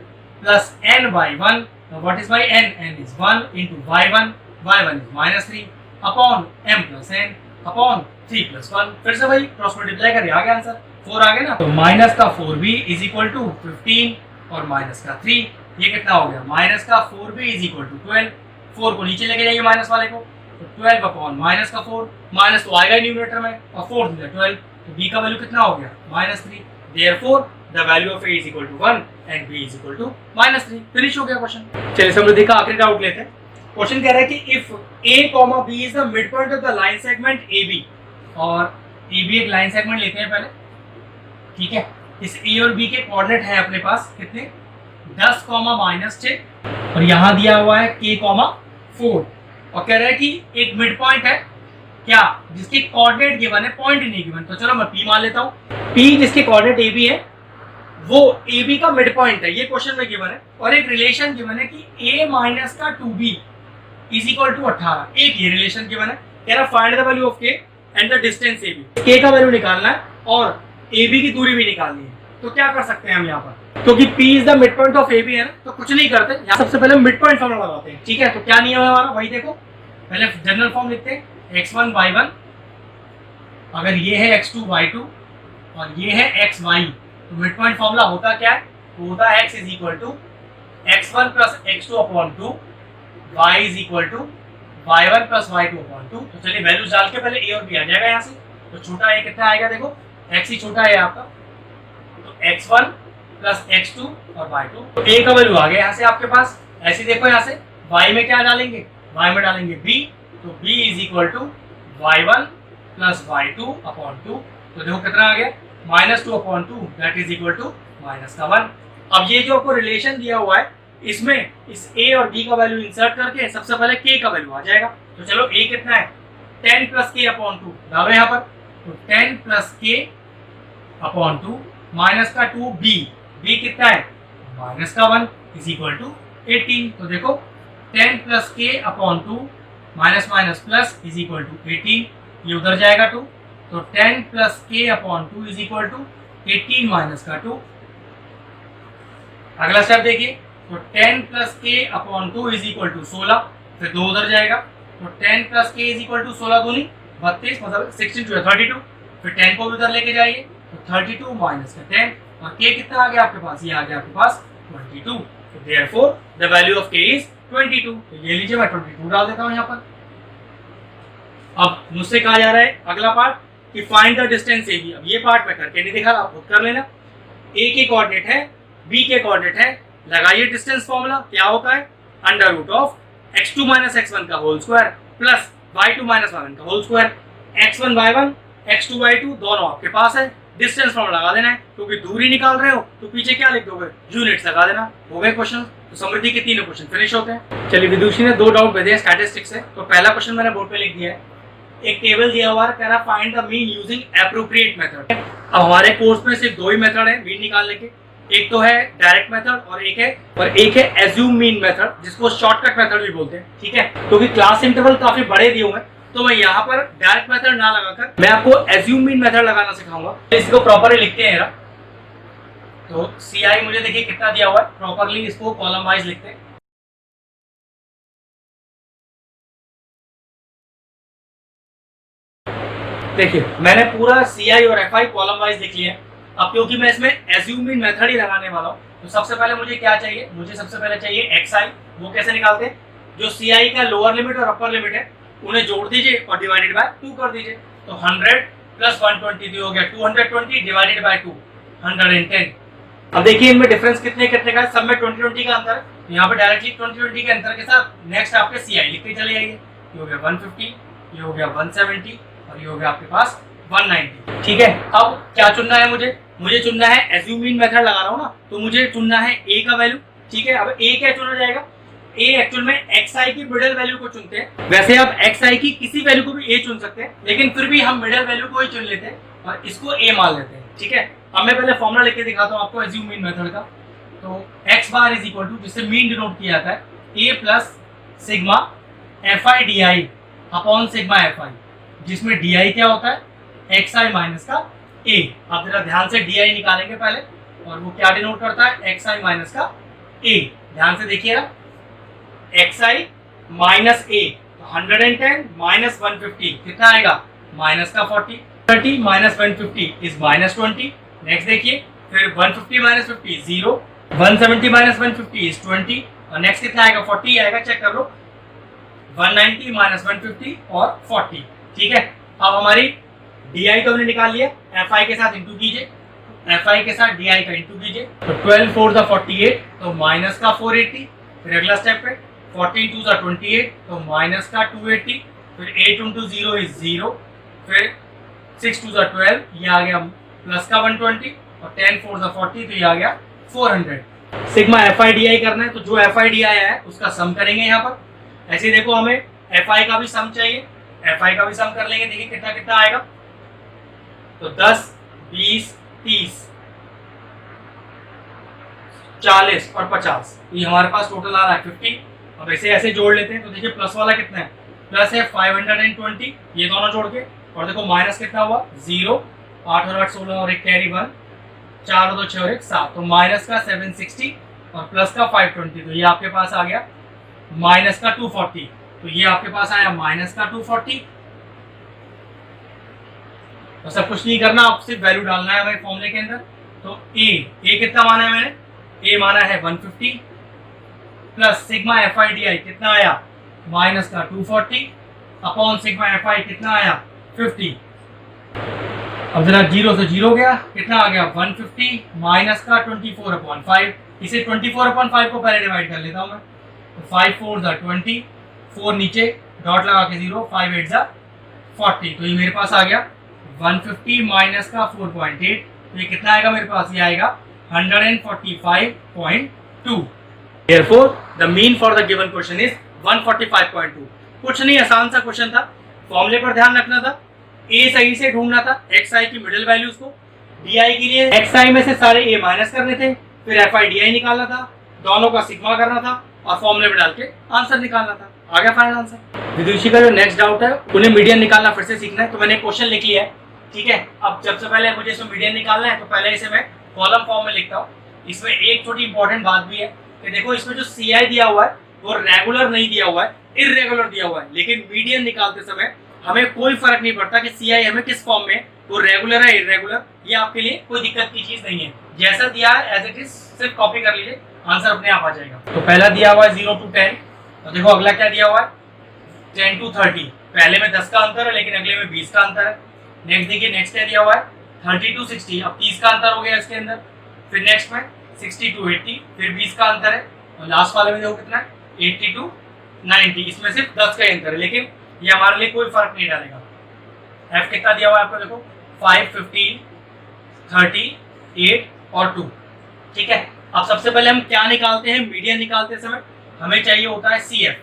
plus ny1, what is y, n is 1 into y1 is -3 upon m plus n upon 3+1। फिर से वही क्रॉस मल्टीप्लाई करिए, आ गया आंसर 4 आ गया ना। तो माइनस का 4b इज इक्वल टू 15 और माइनस का 3, ये कितना हो गया, माइनस का 4b इज इक्वल टू 12। 4 को नीचे लेके जाइए माइनस वाले को, तो 12 अपॉन माइनस का 4, माइनस तो आएगा न्यूमरेटर में और 4 दिया 12, तो b का वैल्यू कितना हो गया, -3। Therefore the value of a is equal to 1 and b is equal to -3। Finish हो गया क्वेश्चन। चलिए समृद्धि का आखिरी डाउट लेते हैं। क्वेश्चन कह रहा है कि if a, b is the mid point of the line segment AB, और AB एक लाइन सेगमेंट लेते हैं पहले, ठीक है। इस A और B के कोऑर्डिनेट है अपने पास कितने, 10, -6 और यहाँ दिया हुआ है K, 4। और कह रहा है कि एक मिड पॉइंट है क्या, जिसके कोऑर्डिनेट गिवन है, पॉइंट नहीं गिवन। तो चलो मैं P मान लेता हूँ। P जिसके कोऑर्डिनेट AB है, वो AB का मिड पॉइंट है, ये क्वेश्चन में गिवन है। और एक रिलेशन गिवन है कि A माइनस का 2B इज इक्वल टू 18, एक ये रिलेशन गिवन है। कह रहा find the value of K and the distance AB। K का वैल्यू निकालना है और AB की दूरी भी निकालनी है। तो क्या कर सकते हैं हम यहाँ पर, क्योंकि P is the mid point of AB है ना, तो कुछ नहीं करते, यहाँ सबसे पहले मिड पॉइंट फॉर्मूला लगाते हैं, ठीक है। तो क्या नियम है हमारा, वही देखो, पहले जनरल फॉर्म लिखते हैं, x1 y1, अगर ये है x2 y2 और ये है xy, तो मिड पॉइंट फॉर्मूला होता क्या है, तो होता है x is equal to x1 plus x2 upon 2, y is equal to y1 plus y2 upon 2। तो चलिए वैल्यूज डाल के पहले a और b आ जाएगा यहाँ से। तो छोटा a कितना आएगा, देखो x ही छोटा है आपका, तो x1 प्लस x2 और y2। तो a का वैल्यू आ गया यहाँ से आपके पास। ऐसे देखो यहाँ से y में क्या डालेंगे, y में डालेंगे b, तो b is equal to y1 plus y2 upon 2। तो देखो कितना आ गया, -2 upon 2, that is equal to -1। अब ये जो आपको रिलेशन दिया हुआ है, इसमें इस a और b का वैल्यू इंसर्ट करके सबसे पहले k का वैल्यू आ जाएगा। तो चलो a कितना है, 10 प्लस k अपॉन 2 डालो यहाँ पर, तो 10 प्लस k अपॉन 2 माइनस का 2b, b कितना है, माइनस का 1 इज इक्वल टू 18। तो देखो 10 plus k upon 2 minus minus plus is equal to 18, ये उधर जाएगा 2, तो 10 plus k upon 2 is equal to 18 minus का 2। अगला स्टेप देखिए, तो 10 प्लस के अपॉन 2 इज इक्वल टू 16, फिर 2 उधर जाएगा, तो 10 प्लस के इज इक्वल टू 16 दूनी 32, मतलब 16 टू 32, फिर 10 को भी उधर लेके जाइए, तो 32 माइनस का 10, और के कितना आ गया आपके पास, ये आ गया आपके पास 22, तो देयरफॉर द वैल्यू ऑफ के इज 22, तो ये लीजिए मैं 22 डाल देता हूँ यहाँ पर। अब मुझसे कहा जा रहा है अगला पार्ट कि find the distance A B. अब ये पार्ट मैं करके नहीं दिखा रहा, आप खुद कर लेना। ए के कोऑर्डिनेट है, बी के कोऑर्डिनेट है, लगाइए डिस्टेंस फॉर्मूला, क्या होता है under root of x2 minus x1 का whole square plus y2 minus y1 का whole square, x1 y1 x2 y2 दोनों आपके पास है, डिस्टेंस फॉर्मूला लगा देना है, क्योंकि दूरी निकाल रहे हो तो पीछे क्या लिख दोगे, यूनिट्स लगा देना। हो गए क्वेश्चन, तो समृद्धि के तीनों क्वेश्चन फिनिश होते हैं। चलिए विदुषी ने 2 डाउट भेजे स्टैटिस्टिक्स से, तो पहला क्वेश्चन मैंने बोर्ड पे लिख दिया है, एक टेबल दिया हुआ है, कह रहा find the mean using appropriate method. अब हमारे कोर्स में सिर्फ 2 ही मेथड है मीन निकालने के, एक तो है डायरेक्ट मेथड और एक है एज्यूम मीन मेथड, जिसको शॉर्टकट मेथड भी बोलते हैं, ठीक है। क्योंकि क्लास इंटरवल काफी बड़े दिए हुए हैं, तो मैं यहाँ पर डायरेक्ट मेथड ना लगाकर मैं आपको एज्यूम मीन मेथड लगाना सिखाऊंगा। इसको प्रॉपरली लिखते हैं जरा, तो CI मुझे देखिए कितना दिया हुआ है, प्रॉपरली इसको कॉलम वाइज लिखते हैं। देखिए मैंने पूरा CI और FI कॉलम वाइज लिख लिया है। अब क्योंकि मैं इसमें एज्यूम मीन मेथड ही लगाने वाला हूँ, तो सबसे पहले मुझे क्या चाहिए, मुझे सबसे पहले चाहिए XI। वो कैसे निकालते हैं, जो CI का लोअर लिमिट और अपर लिमिट है उन्हें जोड़ दीजिए और डिवाइडेड बाय 2 कर दीजिए, तो 100 प्लस 120 हो गया 220 डिवाइडेड बाय 2 110। अब देखिए इनमें डिफरेंस कितने कितने का है, सब में 20-20 का अंतर है, तो यहाँ पे डायरेक्टली 20-20 के अंतर के साथ नेक्स्ट आपके CI लिखते चले जाइए। ये हो गया 150, ये हो गया 170 और ये हो गया आपके पास 190, ठीक है। अब क्या चुनना है मुझे चुनना है एज्यूम मीन मेथड लगा रहा हूँ ना, तो मुझे चुनना है A का वैल्यू, ठीक है। अब A क्या चुना जाएगा, A एक्चुअल में XI की मिडिल वैल्यू को चुनते हैं। वैसे आप XI की किसी वैल्यू को भी A चुन सकते हैं, लेकिन फिर भी हम मिडिल वैल्यू को ही चुन लेते हैं और इसको A मान लेते हैं, ठीक है। अब मैं पहले फॉर्मूला लिख के दिखाता हूँ आपको एज्यूम मीन मेथड का। तो x bar is equal to, जिससे मीन डिनोट किया जाता है, A plus sigma FI DI upon sigma FI, जिसमें DI क्या होता है, XI माइनस का A। आप जरा ध्यान से DI निकालेंगे पहले, और वो क्या डिनोट करता है, XI माइनस का A। ध्यान से देखिएगा, XI माइनस A, 110 माइनस 150 कितना आएगा, माइनस का 40, 30 माइनस 150 इज माइनस 20। नेक्स्ट देखिए, फिर 150 माइनस 50 0, 170 माइनस 150 इज 20, और नेक्स्ट कितना आएगा, 40 आएगा, चेक कर लो, 190 माइनस 150 और 40, ठीक है। अब हमारी DI तो हमने निकाल लिया, FI के साथ इंटू कीजिए, FI के साथ DI का इंटू कीजिए, तो 12 4 48, तो माइनस का 480, फिर अगला स्टेप पे 14 2 28, तो माइनस का 280, फिर 8 इंटू 0 इज 0, फिर 6 2 12, ये आ गया प्लस का 120, और 10 4 40, तो ये आ गया 400। सिग्मा FI DI करना है, तो जो FI DI है उसका सम करेंगे यहाँ पर। ऐसे देखो हमें FI का भी सम चाहिए, FI का भी सम कर लेंगे, देखिए कितना कितना आएगा, तो 10 20 30 40 और 50, तो ये हमारे पास टोटल आ रहा है 50। अब ऐसे ऐसे जोड़ लेते हैं, तो देखिए प्लस वाला कितना है, प्लस है 520, ये दोनों जोड़ के, और देखो माइनस कितना हुआ 0, 8 और 8 16 और एक कैरी 1, 4 और 2 6 और 1 7, तो माइनस का 760 और प्लस का 520, तो ये आपके पास आ गया माइनस का 240, तो ये आपके पास आया माइनस का 240। तो सब कुछ नहीं करना, आप सिर्फ वैल्यू डालना है हमें फॉर्मूले के अंदर। तो ए कितना माना है मैंने, ए माना है 150 प्लस सिग्मा FI DI कितना आया, माइनस का 240 अपॉन सिग्मा FI कितना आया 50। अब जरा 0 से 0 गया, कितना आ गया 150 माइनस का 24/5, इसे 24/5 को पहले डिवाइड कर लेता हूँ मैं, तो 5 4 20, 4 नीचे डॉट लगा के 0, 5 8 40, तो ये मेरे पास आ गया 150 माइनस का 4.8, तो ये कितना आएगा मेरे पास, ये आएगा 145.2। Therefore, the mean for the given question is 145.2। कुछ नहीं, आसान सा क्वेश्चन था, फॉर्मूले पर ध्यान रखना था, A सही से ढूंढना था, XI की मिडिल वैल्यूज को, DI के लिए XI में से सारे A माइनस करने थे, फिर FI DI निकालना था, दोनों का सिग्मा करना था और फॉर्मूले में डाल के आंसर निकालना था। आ गया फाइनल आंसर। विदुषी का जो नेक्स्ट डाउट है, उन्हें मीडियन निकालना फिर से सीखना है, तो मैंने क्वेश्चन लिख लिया है, ठीक है। अब सबसे पहले मुझे इसमें मीडियन निकालना है, तो पहले इसे मैं कॉलम फॉर्म में लिखता हूँ। इसमें एक छोटी इंपॉर्टेंट बात भी है, कि देखो इसमें जो सी आई दिया हुआ है वो रेगुलर नहीं दिया हुआ है, इरेगुलर दिया हुआ है, लेकिन मीडियन निकालते समय हमें कोई फर्क नहीं पड़ता कि सी आई हमें किस फॉर्म में, वो रेगुलर है इरेगुलर, ये आपके लिए कोई दिक्कत की चीज नहीं है। जैसा दिया है एज इट इज सिर्फ कॉपी कर लीजिए, आंसर अपने आप आ जाएगा। तो पहला दिया हुआ है 0 to 10, तो देखो अगला क्या दिया हुआ है 10 to 30, पहले में 10 का अंतर है लेकिन अगले में 20 का अंतर है। नेक्स्ट देखिए, नेक्स्ट क्या दिया हुआ है 30 to 60, अब 30 का अंतर हो गया इसके अंदर। फिर नेक्स्ट में 60 to 80, फिर 20 का अंतर है। और लास्ट वाले में देखो कितना है 80 to 90, इसमें सिर्फ 10 का अंतर है, लेकिन ये हमारे लिए कोई फर्क नहीं डालेगा। एफ कितना दिया हुआ है आपको, देखो 5, 15, 30, 8 और 2, ठीक है। अब सबसे पहले हम क्या निकालते हैं, मीडियन निकालते समय हमें चाहिए होता है सी एफ,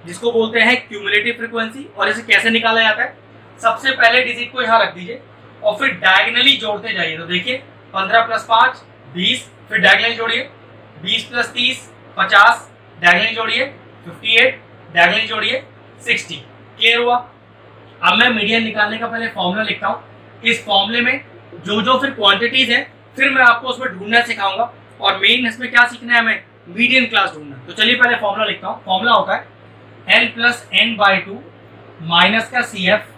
जिसको बोलते हैं क्यूमुलेटिव फ्रीक्वेंसी। और इसे कैसे निकाला जाता है, सबसे पहले डिजिट को यहाँ रख दीजिए और फिर डायगनली जोड़ते जाइए। तो देखिए 15 + 5 20, फिर डायगनली जोड़िए, 20 + 30 50, डायगनली जोड़िए 58, डायगनली जोड़िए 60। क्लियर हुआ। अब मैं मीडियन निकालने का पहले फॉर्मूला लिखता हूँ। इस फॉर्मूले में जो फिर क्वांटिटीज है फिर मैं आपको उसमें ढूंढना सिखाऊंगा, और मेन इसमें क्या सीखना है हमें, मीडियन क्लास ढूंढना। तो चलिए पहले फॉर्मूला लिखता हूँ। फॉर्मूला होता है L + n/2 माइनस का CF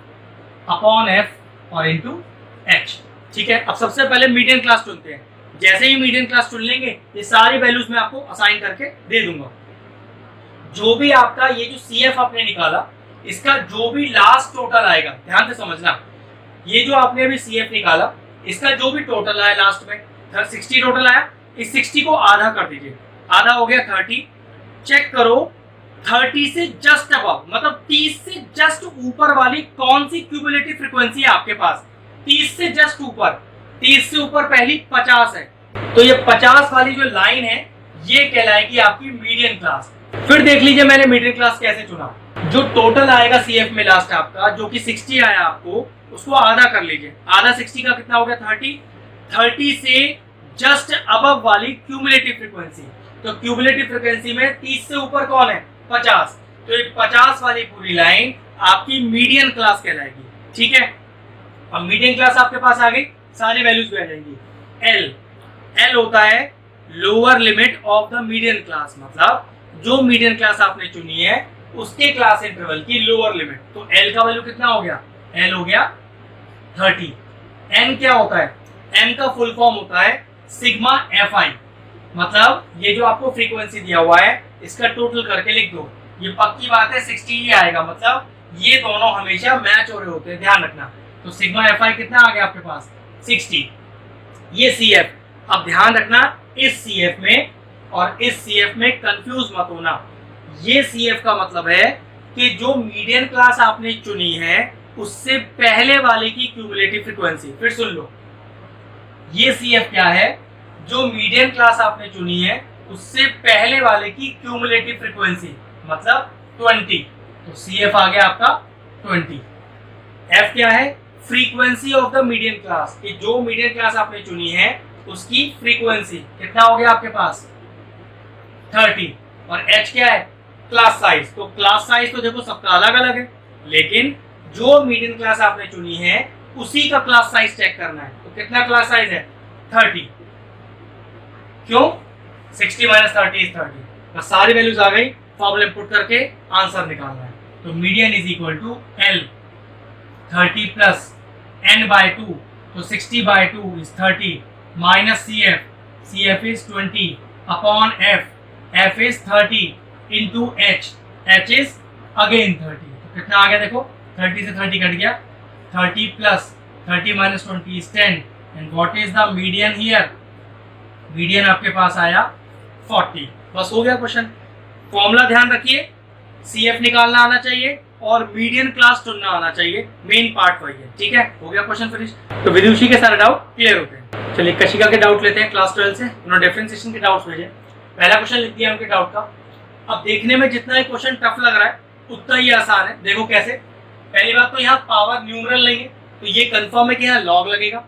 अपॉन F और इंटू H, ठीक है। अब सबसे पहले मीडियन क्लास चुनते हैं। जैसे ही मीडियन क्लास चुन लेंगे ये सारी वैल्यूज मैं आपको असाइन करके दे दूंगा। जो भी आपका ये जो CF आपने निकाला, इसका जो भी लास्ट टोटल आएगा, ध्यान से समझना, ये जो आपने अभी CF निकाला इसका जो भी टोटल आया लास्ट में 60 टोटल आया, इस 60 को आधा कर दीजिए, आधा हो गया 30। चेक करो 30 से जस्ट अबव, मतलब 30 से जस्ट ऊपर वाली कौन सी क्यूमुलेटिव फ्रीक्वेंसी है आपके पास। 30 से जस्ट ऊपर, 30 से ऊपर पहली 50 है, तो ये 50 वाली जो लाइन है ये कहलाएगी आपकी मीडियन क्लास। फिर देख लीजिए मैंने मीडियन क्लास कैसे चुना। जो टोटल आएगा CF में लास्ट आपका, जो कि 60 आया आपको, उसको आधा कर लीजिए। आधा 60 का कितना हो गया 30। 30 से जस्ट अबव वाली क्यूमुलेटिव फ्रीक्वेंसी, तो क्यूमुलेटिव फ्रीक्वेंसी में 30 से ऊपर कौन है 50, तो ये 50 वाली पूरी लाइन आपकी मीडियन क्लास कहलाएगी, ठीक है। अब मीडियन क्लास आपके पास आ गई, सारी वैल्यूज भी आ जाएंगी। L होता है lower limit of the median class, मतलब जो मीडियन क्लास आपने चुनी है उसके क्लास इंटरवल की लोअर लिमिट। तो L का वैल्यू कितना हो गया, L हो गया 30। N क्या होता है, N का फुल फॉर्म होता है सिग्मा Fi, मतलब ये जो आपको फ्रीक्वेंसी दिया हुआ है इसका टोटल करके लिख दो। ये पक्की बात है 60 ही आएगा, मतलब ये दोनों हमेशा मैच हो रहे होते हैं, ध्यान रखना। तो सिग्मा Fi कितना आ गया आपके पास 60, ये CF। अब ध्यान रखना इस CF में और इस CF में कंफ्यूज मत होना। ये CF का मतलब है कि जो मीडियन क्लास आपने चुनी है उससे पहले वाले की क्यूमुलेटिव फ्रीक्वेंसी। फिर सुन लो, ये CF क्या है, जो मीडियन क्लास आपने चुनी है उससे पहले वाले की क्यूमुलेटिव फ्रीक्वेंसी, मतलब 20। तो CF आ गया आपका 20। F क्या है, frequency of the median class, कि जो मीडियन क्लास आपने चुनी है उसकी फ्रीक्वेंसी कितना हो गया आपके पास 30। और H क्या है, क्लास साइज। तो क्लास साइज तो देखो सबका अलग अलग है, लेकिन जो मीडियन क्लास आपने चुनी है उसी का क्लास साइज चेक करना है। तो कितना क्लास साइज है 30, क्यों 60 - 30 is 30। बस सारी वैल्यूज आ गई, फॉर्मूला पुट करके आंसर निकालना है। तो median is equal to L 30 plus n/2, तो 60/2 is 30 minus CF is 20 upon F is 30 into H is again 30। तो कितना आ गया देखो, 30 से 30 कट गया, 30 plus 30 - 20 is 10। And what is the median here, median आपके पास आया 40। बस हो गया क्वेश्चन। फॉर्मूला ध्यान रखिए, CF निकालना आना चाहिए और मीडियन क्लास चुनना आना चाहिए, मेन पार्ट वही है, ठीक है। हो गया क्वेश्चन फिनिश। तो विदुषी के सारे डाउट क्लियर होते हैं। चलिए कशिका के डाउट लेते हैं क्लास 12 से, उन्होंने डिफरेंशिएशन के डाउट्स भेजे। पहला क्वेश्चन लिख दिया उनके डाउट का। अब देखने में जितना ये क्वेश्चन टफ लग रहा है उतना ही आसान है। देखो कैसे, पहली बात तो यहाँ पावर न्यूमरल नहीं है, तो ये कंफर्म है कि यहाँ लॉग लगेगा,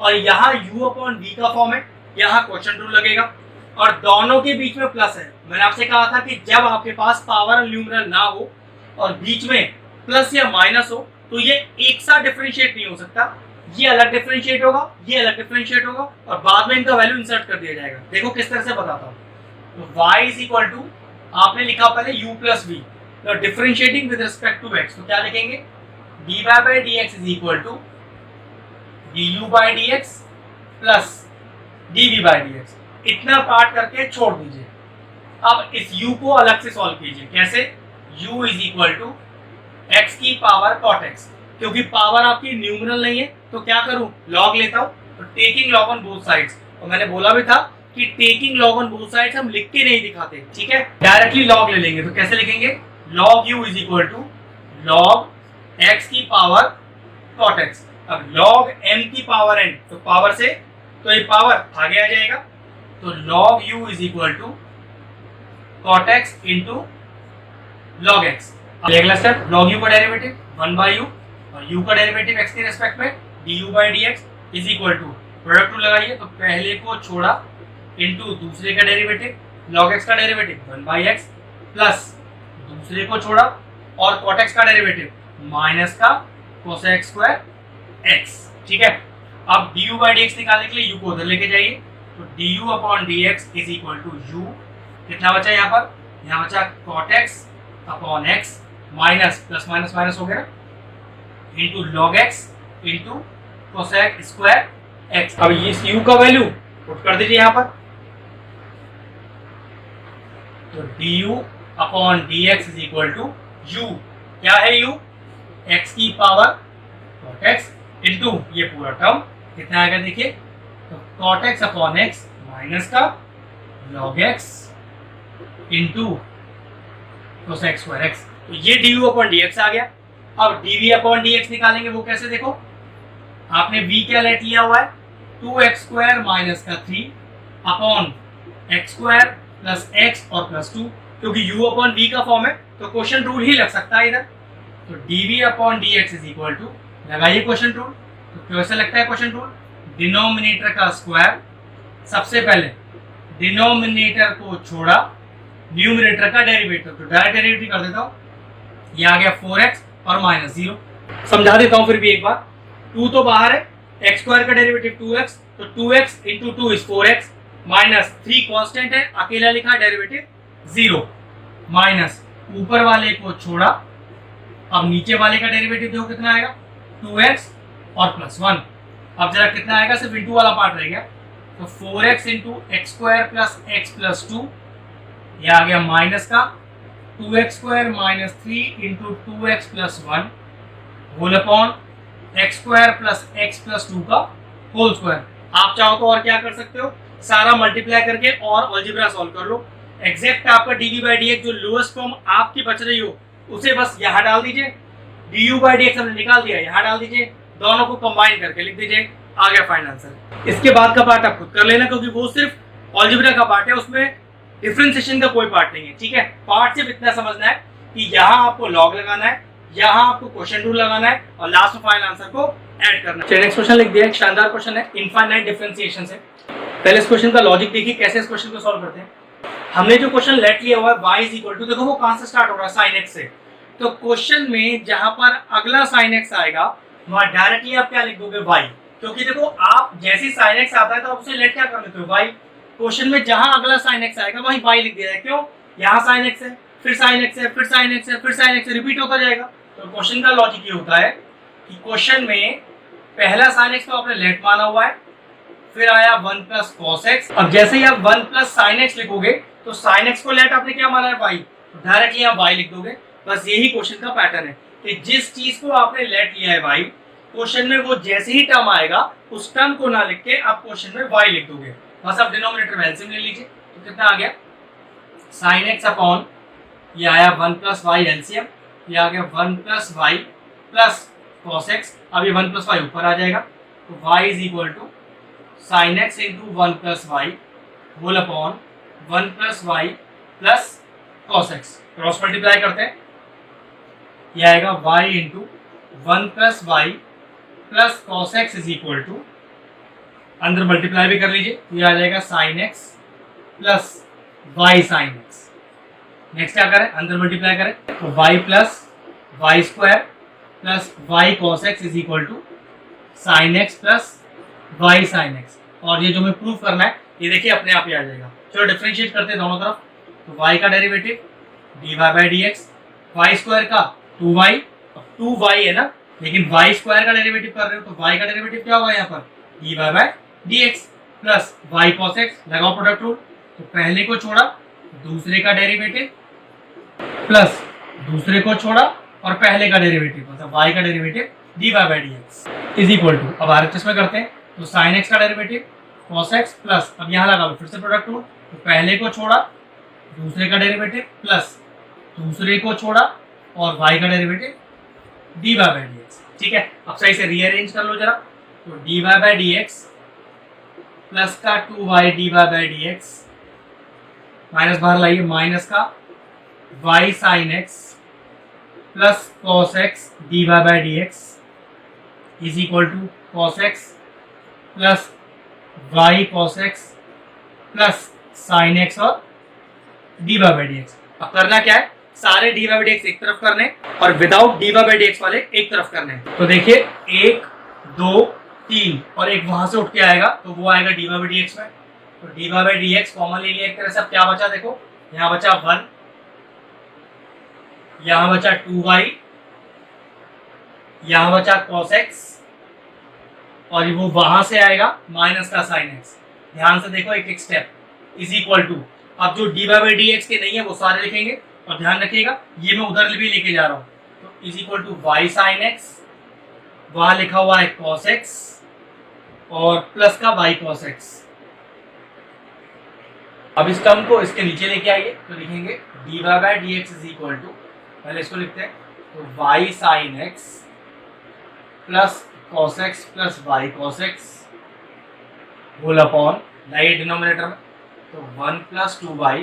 और यहाँ U/V का फॉर्म है, यहाँ क्वेश्चन रूल लगेगा, और दोनों के बीच में प्लस है। मैंने आपसे कहा था कि जब आपके पास पावर न्यूमरल ना हो और बीच में प्लस या माइनस हो तो ये एक साथ डिफरेंशिएट नहीं हो सकता, ये अलग डिफरेंशिएट होगा, ये अलग डिफरेंशिएट होगा, और बाद में इनका वैल्यू इंसर्ट कर दिया जाएगा। देखो किस तरह से बताता हूँ। तो y इज इक्वल टू आपने लिखा पहले u प्लस वी, तो differentiating with respect to x, तो क्या लिखेंगे dy by d x is equal to du by d x plus dv by d x. इतना पार्ट करके छोड़ दीजिए। अब इस u को अलग से सॉल्व कीजिए। कैसे? u is equal to x की पावर cot x, क्योंकि पावर आपकी न्यूमरल नहीं है तो क्या करूं, लॉग लेता हूं, तो taking log on both sides. और मैंने बोला भी था कि taking log on both sides हम लिख के नहीं दिखाते, ठीक है, डायरेक्टली लॉग ले लेंगे। तो कैसे लिखेंगे, log u is equal to log x की पावर cot x। अब लॉग m की पावर n, तो पावर से तो ये पावर आगे आ जाएगा, तो log u is equal to cot x into log x। अब अगला स्टेप, log u का डेरिवेटिव 1 बाई u और u का डेरिवेटिव x के रेस्पेक्ट में du बाई dx is equal to product rule लगाइए, तो पहले को छोड़ा इंटू दूसरे का डेरिवेटिव log x का डेरिवेटिव 1 बाई x प्लस दूसरे को छोड़ा और cot x का डेरिवेटिव माइनस का cosec स्क्वायर x, ठीक है। अब du बाई dx निकालने के लिए u को उधर लेके जाइए, तो du upon dx is equal to u, कितना बचा यहाँ पर, यहाँ बचा cot x upon x minus plus minus minus हो गया into log x into cosec square x। अब इस u का वैल्यू पुट कर दीजिए यहाँ पर, तो du upon dx is equal to u, क्या है u, x की पावर cot x इंटू ये पूरा टर्म कितना आएगा देखिए, तो cot x upon x minus का log x into cosec square x, तो ये du अपॉन dx आ गया। अब dv अपॉन dx निकालेंगे, वो कैसे, देखो आपने v क्या लेट लिया हुआ है 2x स्क्वायर माइनस का 3 upon x square plus x और प्लस 2, क्योंकि u अपॉन v का फॉर्म है तो क्वेश्चन रूल ही लग सकता है इधर, तो dv upon dx is equal to, लगाइए क्वेश्चन रूल। तो कैसे लगता है क्वेश्चन रूल, डिनोमिनेटर का स्क्वायर, सबसे पहले डिनोमिनेटर को छोड़ा न्यूमिनेटर का डेरिवेटिव, तो डायरेक्ट डेरिवेटिव कर देता हूँ, ये आ गया 4x और माइनस 0। समझा देता हूँ फिर भी एक बार, 2 तो बाहर है, x स्क्वायर का डेरिवेटिव 2x, तो 2x into 2 is 4x minus 3 constant है, अकेला लिखा डेरिवेटिव 0 माइनस ऊपर वाले को छोड़ा, अब नीचे वाले का डेरिवेटिव देखो कितना आएगा 2x और प्लस 1। अब जरा कितना आएगा, सिर्फ इंटू वाला पार्ट रह गया, तो 4x into x square plus x plus 2, यह आ गया माइनस का 2x square minus 3 into 2x plus 1 whole upon x square plus x plus 2 का होल स्क्वायर। आप चाहो तो और क्या कर सकते हो, सारा मल्टीप्लाई करके और अलजेब्रा सॉल्व कर लो। एग्जैक्ट आपका dv बाई dx जो लोएस्ट फॉर्म आपकी बच रही हो उसे बस यहाँ डाल दीजिए, du बाई dx हमने निकाल दिया, यहाँ डाल दीजिए, दोनों को कंबाइन करके लिख दीजिए, आ गया फाइनल आंसर। इसके बाद का पार्ट आप खुद कर लेना, क्योंकि वो सिर्फ अलजेब्रा का पार्ट है, उसमें डिफरेंशिएशन का कोई पार्ट नहीं है, ठीक है। पार्ट सिर्फ इतना समझना है कि यहाँ आपको लॉग लगाना है, यहाँ आपको क्वेश्चन रूल लगाना है और लास्ट में फाइनल आंसर को ऐड करना है। नेक्स्ट क्वेश्चन लिख दिया, एक शानदार क्वेश्चन है इनफाइनाइट डिफरेंशिएशन से। पहले इस क्वेश्चन का लॉजिक देखिए कैसे इस क्वेश्चन को सॉल्व करते हैं। हमने जो क्वेश्चन लेट लिया हुआ है y इज इक्वल टू, देखो वो कहां से स्टार्ट हो रहा है, sin x से, तो क्वेश्चन में जहां पर अगला sin x आएगा वहां डायरेक्टली आप क्या लिख दोगे y, क्योंकि देखो आप जैसे sin x आता है तो आप उसे लेट क्या कर लेते हो y, क्वेश्चन में जहां अगला sin x आएगा वहीं y लिख दिया है, क्यों, यहाँ sin x है, फिर sin x है, फिर sin x है, फिर sin x है, रिपीट होता जाएगा। तो क्वेश्चन का लॉजिक ये होता है कि क्वेश्चन में पहला sin x तो आपने लेट माना हुआ है, फिर आया 1 प्लस cos x, अब जैसे ही आप 1 प्लस sin x लिखोगे तो sin x को लेट आपने क्या माना है y, तो डायरेक्टली आप y लिख दोगे। बस यही क्वेश्चन का पैटर्न है कि जिस चीज को आपने लेट लिया है y, क्वेश्चन में वो जैसे ही टर्म आएगा उस टर्म को ना लिख के आप क्वेश्चन में y लिख दोगे। बस आप डिनोमिनेटर में एलसीएम ले लीजिए, तो कितना आ गया sin x अपॉन, ये आया 1 प्लस y एलसीएम, ये आ गया 1 plus y plus cos x, अब ये 1 प्लस y ऊपर आ जाएगा, तो y is equal to sin x into 1 plus y whole upon 1 plus y plus cos x, cross multiply करते हैं, यह आएगा y into 1 plus y plus cos x is equal to, अंदर मल्टीप्लाई भी कर लीजिए, यह आ जाएगा sin x plus y sin x। Next क्या करें, अंदर मल्टीप्लाई करें, तो y plus y square plus y cos x is equal to sin x plus y sin x, और ये जो हमें प्रूफ करना है ये देखिए अपने आप ही आ जाएगा। चलो डिफरेंशिएट करते हैं दोनों तरफ। तो y का derivative dy by d x, y square का 2y, अब 2y है ना, लेकिन y स्क्वायर का डेरिवेटिव कर रहे हो तो y का डेरिवेटिव क्या होगा यहाँ पर dy by d x plus y cos x, लगाओ प्रोडक्ट रूल। तो पहले को छोड़ा दूसरे का डेरिवेटिव प्लस दूसरे को छोड़ा और पहले का डेरिवेटिव मतलब y का derivative dy by d x is equal to, अब RHS में करते हैं तो sin x का डेरिवेटिव cos x प्लस, अब यहाँ लगा लो फिर से प्रोडक्ट रूल। तो पहले को छोड़ा दूसरे का डेरिवेटिव प्लस दूसरे को छोड़ा और y का derivative dy by d x. ठीक है, अब सही से रीअरेंज कर लो जरा। तो dy by d x plus का 2y dy by d x minus बाहर लाइए, माइनस का y sin x plus cos x dy by d x is equal to cos x plus y cos x plus sin x और dy by d x. अब करना क्या है, सारे dy by d x एक तरफ करने और without dy by d x वाले एक तरफ करने। तो देखिए 1 2 3 और एक वहां से उठ के आएगा तो वो आएगा dy बाई डी एक्स में। तो dy by d x common ले लिया एक तरह से। अब क्या बचा देखो, यहाँ बचा 1, यहाँ बचा 2y, यहाँ बचा cos x और वो वहां से आएगा माइनस का sin x। ध्यान से देखो एक एक स्टेप इज इक्वल टू, अब जो dy बाई डी एक्स के नहीं है वो सारे लिखेंगे और ध्यान रखिएगा ये मैं उधर भी लेके जा रहा हूं। तो is equal to y sin x, वहां लिखा हुआ है cos x और प्लस का y cos x। अब इस टर्म को इसके नीचे लेके आइए तो लिखेंगे dy by d x is equal to, पहले इसको लिखते हैं तो y sin x plus cos x plus y cos x whole upon, लाइए डिनोमिनेटर में तो 1 plus 2y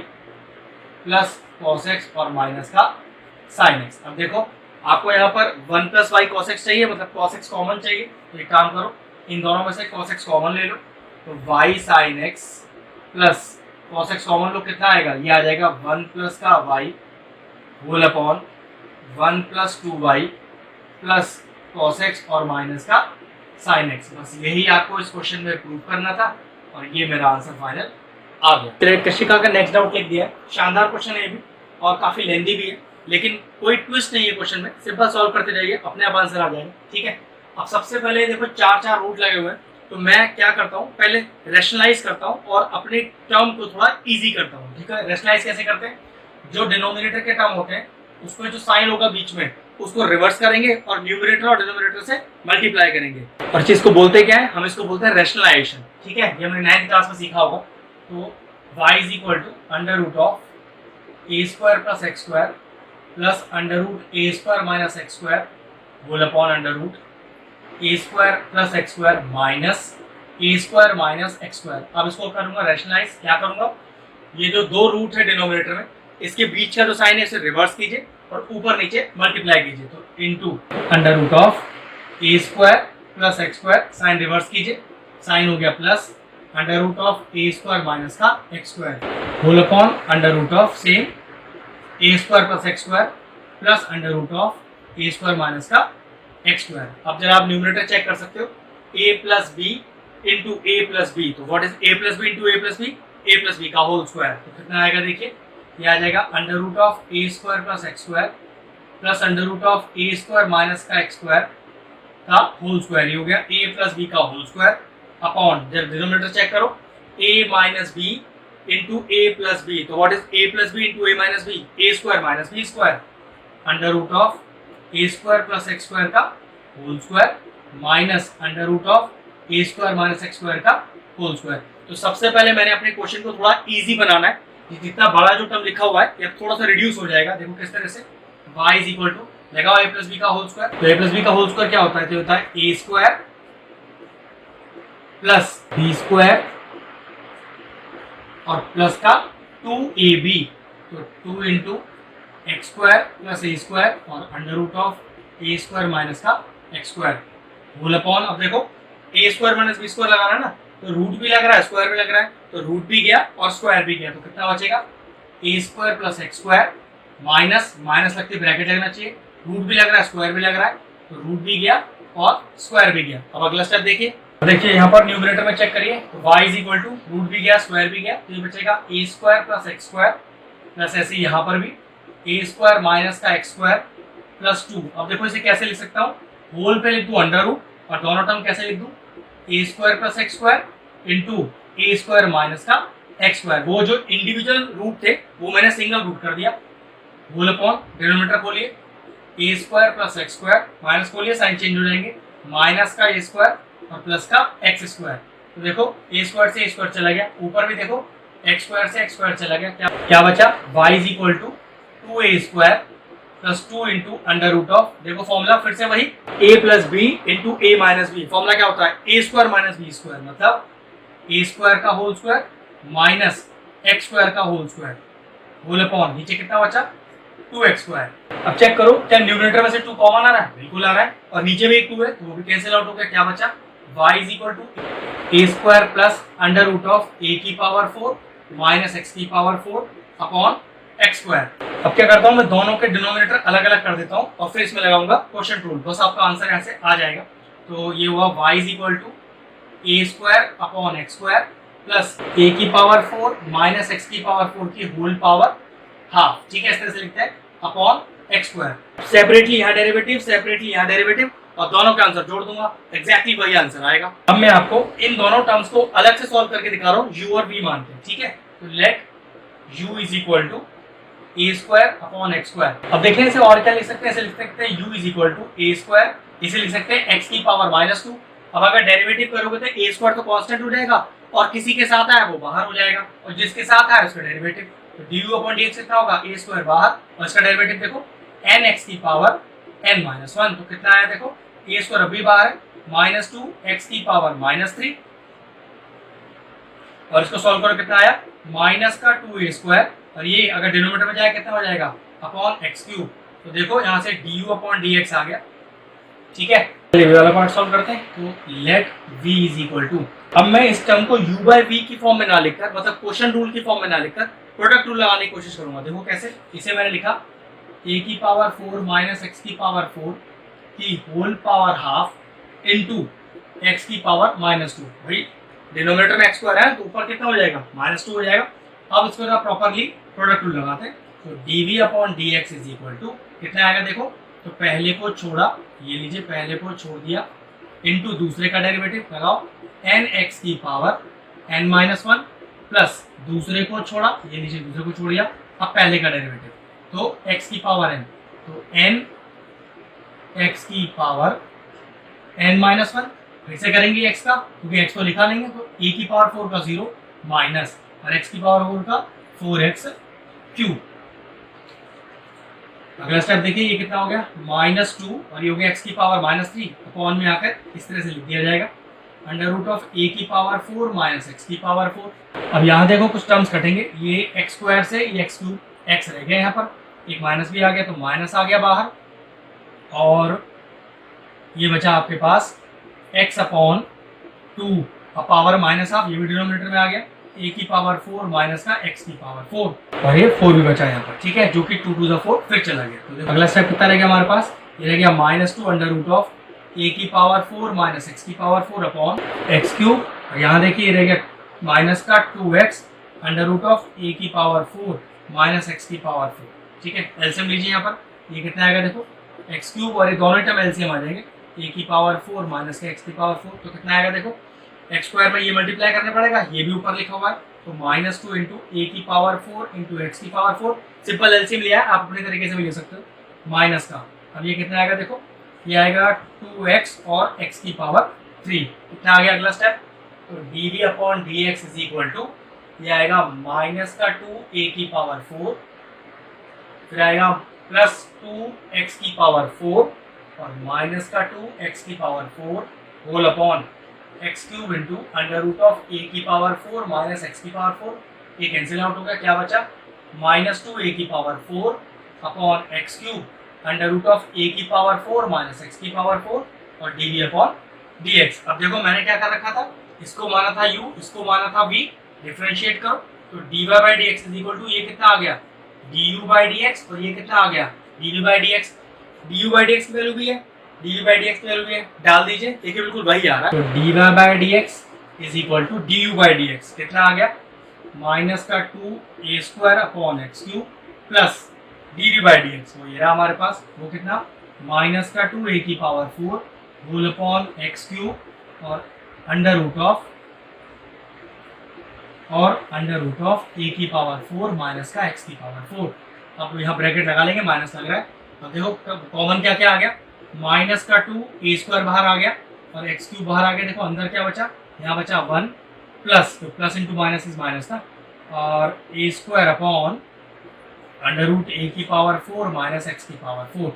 plus cos x और माइनस का sin x। अब देखो आपको यहाँ पर 1 प्लस y cos x चाहिए, मतलब cos x कॉमन चाहिए। तो एक काम करो, इन दोनों में से cos x कॉमन ले लो तो y sin x plus cos x common लो, कितना आएगा, ये आ जाएगा 1 प्लस का y whole upon 1 plus 2y plus cos x और माइनस का sin x। बस यही आपको इस क्वेश्चन में प्रूव करना था और ये मेरा आंसर फाइनल आ गया। चलिए कशिका का नेक्स्ट डाउट लिख दिया है। शानदार क्वेश्चन है ये भी और काफी लेंदी भी है, लेकिन कोई ट्विस्ट नहीं है क्वेश्चन में, सिंपल सॉल्व करते जाइए अपने आप आंसर आ जाएगा। ठीक है, अब सबसे पहले देखो 4 रूट लगे हुए हैं तो मैं क्या करता हूँ, पहले रेशनलाइज करता हूँ और अपने टर्म को थोड़ा इजी करता हूँ। ठीक है, रेशनलाइज कैसे करते हैं, जो डिनोमिनेटर के टर्म होते हैं उसमें जो साइन होगा बीच में उसको रिवर्स करेंगे और न्यूमरेटर और डिनोमिनेटर से मल्टीप्लाई करेंगे और चीज को बोलते क्या है, हम इसको बोलते हैं रेशनलाइजेशन। ठीक है, ये हमने 9th क्लास में सीखा होगा। तो y is equal to under root of a square plus x square plus under root a square minus x square whole upon under root a square plus x square minus a square minus x square. अब इसको करूंगा rationalise, क्या करूंगा, ये जो 2 root है denominator में इसके बीच का जो साइन है इसे रिवर्स कीजिए और ऊपर नीचे मल्टीप्लाई कीजिए। तो into under root of a square plus x square, sine reverse कीजिए, साइन हो गया plus under root of a square minus का x square whole upon under root of same a square plus x square plus under root of a square minus का x square. अब जरा आप numerator check कर सकते हो, a plus b into a plus b. तो what is a plus b into a plus b का whole square. तो कितना आएगा देखिए, ये आ जाएगा under root of a square plus x square plus under root of a square minus का एक्स स्क्वायर का होल स्क्वायर। ये हो गया ए प्लस बी का होल स्क्वायर अपॉन, जब डिनोमिनेटर चेक करो, a minus b into a plus b. तो what is a plus b into a minus b, a square minus b square under root of a square plus x square का whole square minus under root of a square minus x square का whole square. तो सबसे पहले मैंने अपने question को थोड़ा easy बनाना है, जितना बड़ा जो टर्म लिखा हुआ है ये थोड़ा सा रिड्यूस हो जाएगा। देखो किस तरह से, y इज इक्वल टू लगाओ a प्लस बी का होल स्क्वायर। तो a प्लस बी का होल स्क्वायर क्या होता है, तो होता है a square plus b square और प्लस का 2ab, तो 2 into x square plus a square और under root of a square minus का एक्स स्क्वायर होल अपॉन। अब देखो a square minus b square लगाना है ना, तो रूट भी लग रहा है स्क्वायर भी लग रहा है, तो रूट भी गया और स्क्वायर भी गया, तो कितना बचेगा, a square plus x square minus minus लगते ब्रैकेट लगना चाहिए, रूट भी लग रहा है स्क्वायर भी लग रहा है, तो रूट भी गया और स्क्वायर भी गया। अब अगला स्टेप देखिए, देखिए यहाँ पर न्यूमरेटर में चेक करिए, तो y is equal to root भी गया स्क्वायर भी गया, तो ये बचेगा a square plus x square plus ऐसे यहाँ पर भी ए स्क्वायर माइनस का एक्स स्क्वायर प्लस 2। अब देखो इसे कैसे लिख सकता हूँ, होल पे लिख दूँ अंडर रूट और दोनों टर्म कैसे लिख दूँ, a square plus x square into a square minus का एक्स स्क्वायर। वो जो इंडिविजुअल रूट थे वो मैंने सिंगल रूट कर दिया। होल अपॉन डिनोमिनेटर खोलिए, a square plus x square minus खोलिए, साइन चेंज हो जाएंगे, माइनस का ए स्क्वायर और प्लस का एक्स स्क्वायर। तो देखो ए स्क्वायर से ए स्क्वायर चला गया, ऊपर भी देखो एक्स स्क्वायर से एक्स स्क्वायर चला गया, क्या बचा, y is equal to 2a square plus 2 into under root of, देखो फॉर्मूला फिर से वही a plus b into a minus b. Formula क्या होता है, a square minus b square, मतलब ए स्क्वायर का whole square minus x square का होल स्क्वायर, होल अपॉन नीचे कितना बचा 2x स्क्वायर। अब चेक करो क्या न्यूमरेटर में से 2 कॉमन आ रहा है, बिल्कुल आ रहा है, और नीचे भी एक 2 है तो वो भी कैंसिल आउट हो गया, क्या बचा y is equal to a square plus under root of a की पावर 4 माइनस एक्स की पावर 4 अपॉन एक्स स्क्वायर। अब क्या करता हूँ मैं दोनों के डिनोमिनेटर अलग अलग कर देता हूँ और फिर इसमें लगाऊंगा क्वोशिएंट रूल, बस आपका आंसर यहाँ से आ जाएगा। तो ये हुआ y is equal to a square upon x square plus a की पावर 4 माइनस एक्स की पावर 4 की होल पावर हाफ, ठीक है, इस तरह से लिखते हैं, अपॉन एक्स स्क्वायर। सेपरेटली यहाँ डेरिवेटिव, सेपरेटली यहाँ डेरिवेटिव, और दोनों का आंसर जोड़ दूंगा, एग्जैक्टली वही आंसर आएगा। अब मैं आपको इन दोनों टर्म्स को अलग से सॉल्व करके दिखा रहा हूँ, u और v मान के, ठीक है। तो let u is equal to a square upon x square. अब देखिए इसे और क्या लिख सकते हैं, इसे लिख सकते हैं u is equal to a square, इसे लिख सकते हैं x की पावर -2। अब अगर डेरिवेटिव करोगे तो ए स्क्वायर तो कांस्टेंट हो जाएगा और किसी के साथ आया वो बाहर हो जाएगा, और जिसके साथ आया उसका डेरिवेटिव, तो du अपॉन dx कितना होगा, ए स्क्वायर बाहर और इसका डेरिवेटिव देखो nx की पावर n-1, तो कितना आया देखो, ए स्क्वायर अभी बाहर है -2 x की पावर -3, और इसको सॉल्व करो कितना आया माइनस का 2a स्क्वायर, और ये अगर डिनोमिनेटर में जाए कितना हो जाएगा अपॉन एक्स क्यूब। तो देखो यहाँ से du अपॉन dx आ गया, ठीक है। चलिए वाला पार्ट सॉल्व करते हैं। तो let v is equal to, अब मैं इस टर्म को u बाय v की फॉर्म में ना लिखकर, मतलब क्वोशिएंट रूल की फॉर्म में ना लिखकर प्रोडक्ट रूल लगाने की कोशिश करूंगा। देखो कैसे, इसे मैंने लिखा a की पावर 4 माइनस एक्स की पावर 4 की whole power half into x की पावर -2। भाई डिनोमिनेटर में x स्क्वायर है तो ऊपर कितना हो जाएगा -2 हो जाएगा। अब इसको जरा प्रॉपर्ली प्रोडक्ट रूल लगाते हैं। तो dv upon dx is equal to कितना आएगा देखो, तो पहले को छोड़ा, ये लीजिए पहले को छोड़ दिया, इनटू दूसरे का डेरिवेटिव लगाओ nx की पावर n-1 प्लस दूसरे को छोड़ा, ये लीजिए दूसरे को छोड़ दिया, अब पहले का डेरिवेटिव, तो x की पावर n, तो n x की पावर n-1, फिर से करेंगे x का, क्योंकि x को लिखा नहीं है, तो a की पावर 4 का 0 माइनस और x की पावर 4 का 4x क्यूब। अगला स्टेप देखिए ये कितना हो गया -2 और ये हो गया x की पावर -3, अपॉन में आकर इस तरह से लिख दिया जाएगा अंडर रूट ऑफ a की पावर 4 माइनस x की पावर 4। अब यहाँ देखो कुछ टर्म्स कटेंगे, ये x स्क्वायर से ये x क्यूब, x रह गया यहाँ पर, एक माइनस भी आ गया तो माइनस आ गया बाहर, और ये बचा आपके पास x अपॉन 2 और पावर माइनस हाफ, ये भी डिनोमिनेटर में आ गया, a की पावर 4 माइनस का x की पावर 4, और ये 4 भी बचा यहाँ पर, ठीक है, जो कि 2 to the 4 फिर चला गया। तो अगला स्टेप कितना रह गया हमारे पास, ये रह गया -2 अंडर रूट ऑफ a की पावर 4 माइनस x की पावर 4 अपॉन एक्स क्यूब, और यहाँ देखिए ये रह गया माइनस का 2x under root of a की पावर 4 माइनस x की पावर 4, ठीक है। एलसीएम लीजिए यहाँ पर, ये कितना आएगा देखो एक्स क्यूब, और ये दोनों टर्म एलसीएम आ जाएंगे, a की पावर 4 माइनस का x की पावर 4, तो कितना आएगा देखो एक्स स्क्वायर में ये मल्टीप्लाई करना पड़ेगा, ये भी ऊपर लिखा हुआ है, तो -2 इंटू ए की पावर 4 इंटू एक्स की पावर 4, सिंपल एलसीएम लिया है, आप अपने तरीके से भी ले सकते हो, माइनस का, अब ये कितना आएगा देखो, ये आएगा 2x और x की पावर 3, कितना आ गया अगला स्टेप, तो dv upon dx is equal to, ये आएगा -2a की पावर 4, फिर आएगा +2x की पावर 4 और -2x की power 4 whole upon x cube into under root of a की पावर 4 माइनस एक्स की पावर 4, ये कैंसिल आउट हो गया, क्या बचा -2a की power 4 upon x cube under root of a की पावर 4 माइनस एक्स की पावर 4 और dv अपॉन dx। अब देखो मैंने क्या कर रखा था, इसको माना था u, इसको माना था v, डिफरेंशिएट करो, तो dy by dx is equal to, ये कितना आ गया du बाई dx, और ये कितना आ गया dv बाई dx, du बाई dx की वैल्यू भी है डी बाई डी एक्स की वैल्यू भी है, डाल दीजिए, देखिए बिल्कुल वही आ रहा है। तो d y by d x is equal to d u by d x, कितना आ गया, माइनस का 2a² upon x cube plus d v by d x, वो ये रहा हमारे पास, वो कितना, माइनस का 2a⁴ whole upon x cube और under root of a⁴ minus का x⁴। अब यहाँ ब्रैकेट लगा लेंगे, माइनस लग रहा है। अब देखो कॉमन क्या क्या आ गया, माइनस का 2a² बाहर आ गया और एक्स क्यूब बाहर आ गया। देखो अंदर क्या बचा, यहाँ बचा 1 प्लस, तो plus into minus is minus था, और a² upon under root a⁴ minus x⁴।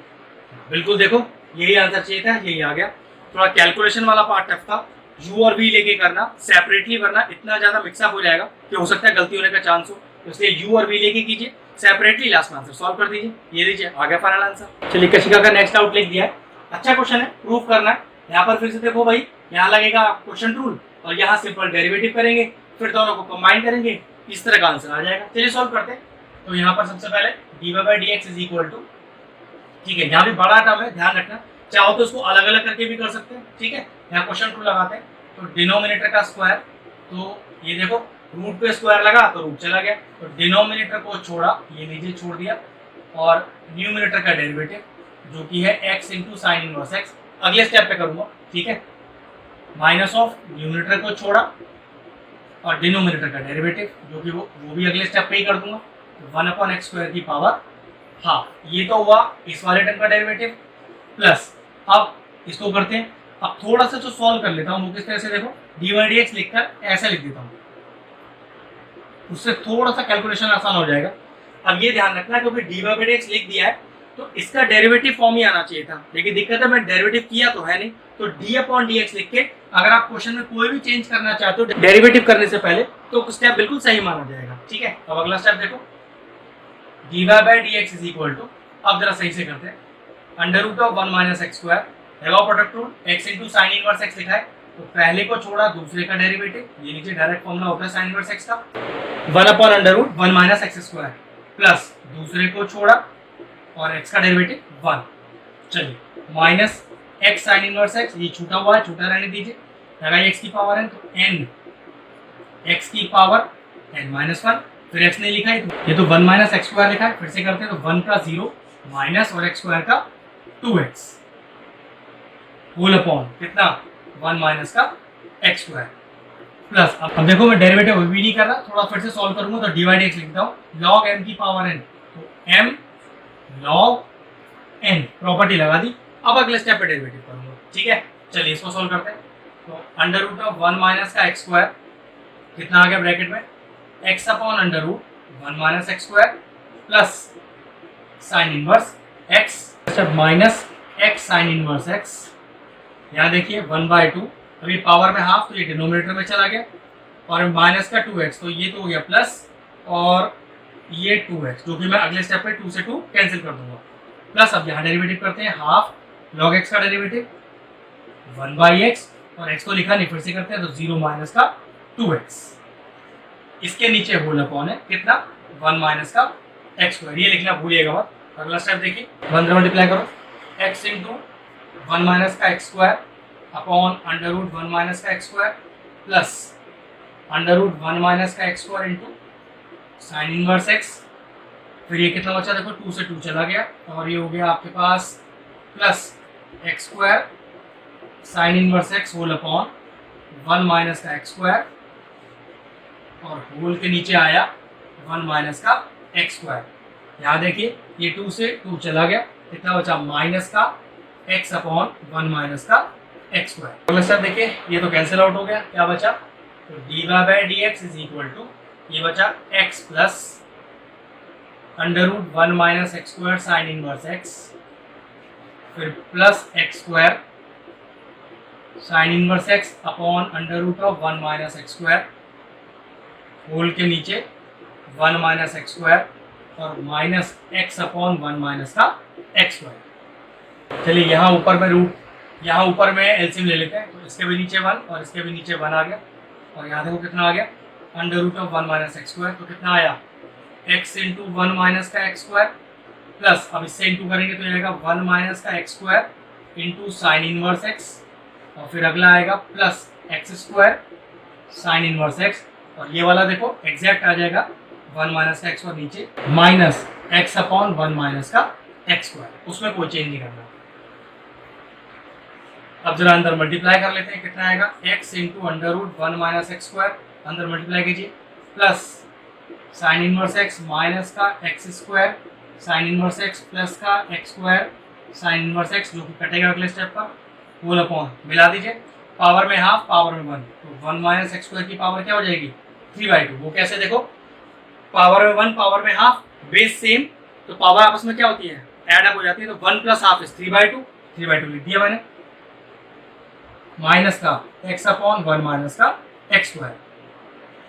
बिल्कुल देखो यही आंसर चाहिए था, यही आ गया। थोड़ा कैलकुलेशन वाला पार्ट टफ था, यू और वी लेके करना, सेपरेटली वरना इतना ज्यादा मिक्सअप हो जाएगा कि हो सकता है गलती होने का चांस हो, तो इसलिए यू और वी लेके कीजिए, सेपरेटली लास्ट में आंसर सॉल्व कर दीजिए। ये लीजिए आ गया फाइनल आंसर। चलिए कशिका का नेक्स्ट आउट लिख दिया है, अच्छा क्वेश्चन है, प्रूफ करना है। यहाँ पर फिर से देखो भाई, यहाँ लगेगा क्वेश्चन रूल और यहाँ सिंपल डेरिवेटिव करेंगे, फिर दोनों को कंबाइन करेंगे, इस तरह का आंसर आ जाएगा। चलिए सॉल्व करते हैं। तो यहाँ पर सबसे पहले d y by d x is equal to, ठीक है, यहाँ भी बड़ा टर्म है, ध्यान रखना, चाहो तो उसको अलग अलग करके भी कर सकते हैं, ठीक है। यहाँ क्वेश्चन रूल लगाते हैं, तो डिनोमिनेटर का स्क्वायर, तो ये देखो रूट पे स्क्वायर लगा तो रूट चला गया, तो डिनोमिनेटर को छोड़ा, ये लीजिए छोड़ दिया, और न्यूमिनेटर का डेरिवेटिव जो कि है x into sine inverse x, अगले स्टेप पे करूंगा, ठीक है, माइनस ऑफ न्यूमिनेटर को छोड़ा और डिनोमिनेटर का डेरिवेटिव जो कि वो भी अगले स्टेप पे ही कर दूंगा, 1/x² की पावर हाफ। ये तो हुआ इस वाले टर्म का डेरिवेटिव, प्लस अब इसको करते हैं, अब थोड़ा सा जो सॉल्व कर लेता हूँ वो किस तरह से, देखो डी वाई डी एक्स लिखकर ऐसा लिख देता हूँ, उससे थोड़ा सा कैलकुलेशन आसान हो जाएगा। अब ये ध्यान रखना, क्योंकि d y by d x लिख दिया है तो इसका डेरिवेटिव फॉर्म ही आना चाहिए था, लेकिन दिक्कत है मैं डेरिवेटिव किया तो है नहीं, तो डी अपॉन डी एक्स लिख के अगर आप क्वेश्चन में कोई भी चेंज करना चाहते हो डेरिवेटिव करने से पहले, तो स्टेप बिल्कुल सही माना जाएगा, ठीक है। अब अगला स्टेप देखो, d y by d x is equal to, अब जरा सही से करते हैं, under root of 1 minus x², हैगा product rule, x into sine inverse x लिखा है, तो पहले को छोड़ा दूसरे का डेरिवेटिव, ये नीचे डायरेक्ट फॉर्मूला होता है साइन इनवर्स x का, 1/√1 माइनस x² प्लस दूसरे को छोड़ा और x का डेरिवेटिव 1, चलिए minus x sine inverse x, ये छूटा हुआ है, छूटा रहने दीजिए, लगा x की पावर n, तो n x की पावर n माइनस 1, फिर x नहीं लिखा है, ये तो 1 माइनस x² लिखा है, फिर से करते हैं, तो 1 का 0 माइनस और x² का 2x होल अपॉन कितना, 1 माइनस का x² प्लस, अब देखो मैं डेरिवेटिव अभी नहीं कर रहा, थोड़ा फिर से सॉल्व करूंगा, तो डी वाई डी एक्स लिखता हूँ, log m की पावर n, तो m log n प्रॉपर्टी लगा दी। अब अगले स्टेप पे डेरिवेटिव करूंगा, ठीक है। चलिए इसको सॉल्व करते हैं, तो अंडर रूट ऑफ 1 माइनस का x² कितना आ गया ब्रैकेट में, x upon under root 1 minus x² plus sine inverse x minus x sine inverse x, यहाँ देखिए 1/2, अभी पावर में हाफ, तो ये डिनोमिनेटर में चला गया, और माइनस का 2x, तो ये तो हो गया प्लस, और ये 2x जो कि मैं अगले स्टेप पे 2 से 2 कैंसिल कर दूंगा, प्लस अब यहाँ डेरिवेटिव करते हैं, हाफ log x का डेरिवेटिव 1/x, और x को लिखा नहीं, फिर से करते हैं, तो 0 माइनस का 2x, इसके नीचे होल अपॉन है कितना, 1 माइनस का x², ये लिखना भूलिएगा मत। अगला स्टेप देखिए, 1 से मल्टीप्लाई करो, x इंटू 1 माइनस का x² upon under root 1 minus का x² plus under root 1 minus का x² into sine inverse x, फिर ये कितना बचा, देखो 2 से 2 चला गया, और ये हो गया आपके पास plus x² sine inverse x whole upon 1 minus का x², और होल के नीचे आया 1 माइनस का x²। यहाँ देखिए ये 2 से 2 चला गया, कितना बचा, माइनस का x अपॉन 1 माइनस का x²। अगला स्टेप देखिए, ये तो कैंसिल आउट हो गया, क्या बचा, तो d y by d x is equal to, ये बचा x plus under root 1 minus x² sine inverse x, फिर plus x² sine inverse x upon under root of 1 minus x², whole के नीचे 1 माइनस x² और minus x upon 1 minus का x²। चलिए यहाँ ऊपर में रूट, यहाँ ऊपर में एलसीएम ले लेते हैं, तो इसके भी नीचे 1 और इसके भी नीचे 1 आ गया, और यहाँ देखो कितना आ गया, under root of 1 minus x², तो कितना आया, x इंटू 1 माइनस का x² प्लस, अब इससे इंटू करेंगे तो जाएगा 1 माइनस का x² into sine inverse x, और फिर अगला आएगा plus x square sine inverse x, और ये वाला देखो एग्जैक्ट आ जाएगा 1 माइनस का एक्स और नीचे माइनस एक्स अपॉन 1 माइनस का एक्स स्क्वायर, उसमें कोई चेंज नहीं करना। अब जरा अंदर मल्टीप्लाई कर लेते हैं, कितना आएगा x into under root 1 minus x square, अंदर मल्टीप्लाई कीजिए, plus sine inverse x minus का x square sine inverse x plus का x square sine inverse x, जो कि कटेगा अगले स्टेप पर, होल अपॉन मिला दीजिए, पावर में हाफ पावर में 1, तो 1 माइनस एक्स स्क्वायर की पावर क्या हो जाएगी 3/2। वो कैसे देखो, पावर में 1 पावर में हाफ, बेस सेम, तो पावर आपस में क्या होती है ऐड अप हो जाती है, तो 1 प्लस हाफ इज 3/2, 3/2 लिख दिया मैंने, माइनस का x अपॉन 1 माइनस का एक्स स्क्वायर।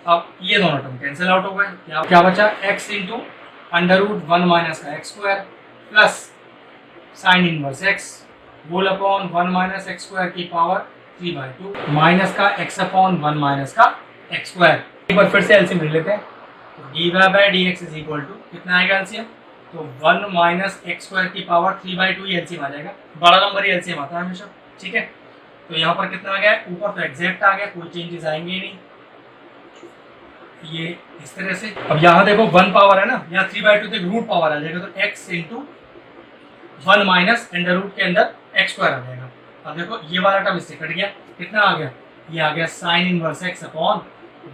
अब ये दोनों टर्म कैंसिल आउट हो गए, क्या बचा x into under root 1 minus का x square plus sine inverse x whole upon 1 minus x square की पावर 3/2 माइनस का x अपॉन 1 माइनस का एक्स स्क्वायर। एक बार फिर से एलसीएम ले लेते हैं, तो dy/dx इज इक्वल टू कितना आएगा एलसीएम, तो 1 माइनस एक्स स्क्वायर की पावर 3/2 ही एलसीएम आ जाएगा, बड़ा नंबर ही एलसीएम आता है हमेशा, ठीक है। तो यहाँ पर कितना आ गया, ऊपर तो एग्जैक्ट आ गया, कोई चेंजेस आएंगे ही नहीं, ये इस तरह से। अब यहाँ देखो 1 पावर है ना, यहाँ 3/2 तक रूट पावर आ जाएगा, तो x into 1 minus under root के अंदर एक्स स्क्वायर आ जाएगा। अब देखो ये वाला टर्म इससे कट गया, कितना आ गया, ये आ गया sign inverse x upon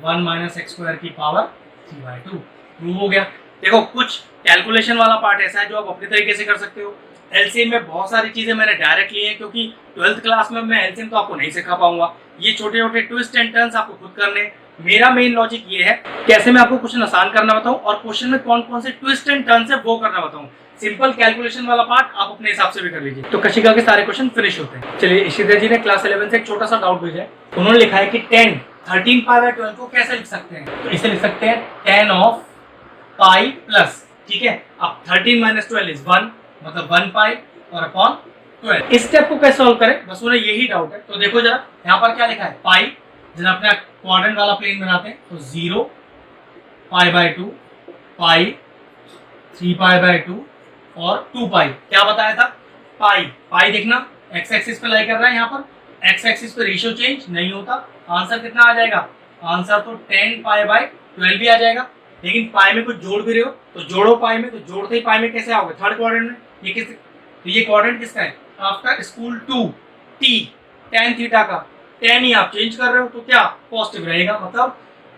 1 minus x square की पावर 3/2, प्रूव हो गया। देखो कुछ कैलकुलेशन वाला पार्ट ऐसा है जो आप अपने तरीके से कर सकते हो, एलसीएम में बहुत सारी चीजें मैंने डायरेक्ट ली हैं, क्योंकि 12th क्लास में मैं एलसीएम तो आपको नहीं सिखा पाऊंगा, ये छोटे छोटे ट्विस्ट एंड टर्न्स आपको खुद करने। मेरा मेन लॉजिक ये है कैसे मैं आपको क्वेश्चन आसान करना बताऊं और क्वेश्चन में कौन कौन से ट्विस्ट एंड टर्न्स है वो करना बताऊं। सिंपल कैलकुलेशन वाला पार्ट आप अपने हिसाब से भी कर लीजिए। तो कशिका के सारे क्वेश्चन फिनिश होते हैं। चलिए इशिता जी ने क्लास 11 से एक छोटा सा डाउट भेजा है, उन्होंने लिखा है कि 13 पाई/12 को कैसे लिख सकते हैं, तो इसे लिख सकते हैं 10 ऑफ पाई प्लस, ठीक है। अब 13 माइनस 12 इज 1, मतलब 1 पाई और अपॉन 12। इस स्टेप को कैसे सॉल्व करें, बस उन्हें यही डाउट है। तो देखो जरा यहाँ पर क्या लिखा है, पाई, जरा अपना क्वाड्रेंट वाला प्लेन बनाते हैं, तो 0 पाई/2 पाई 3 पाई/2 और 2 पाई। क्या बताया था, पाई पाई देखना एक्स एक्सिस पे लाई कर रहा है, यहाँ पर एक्स एक्सिस पे रेशियो चेंज नहीं होता, आंसर कितना आ जाएगा, आंसर तो 10 पाई/12 भी आ जाएगा। लेकिन पाई में कुछ जोड़ भी रहे हो तो जोड़ो पाई में, तो जोड़ते ही पाई में कैसे आओगे, थर्ड क्वाड्रेंट में। ये किस, तो ये क्वाड्रेंट किसका है, after school 2 t tan theta का, tan ही आप चेंज कर रहे हो तो क्या पॉजिटिव रहेगा, मतलब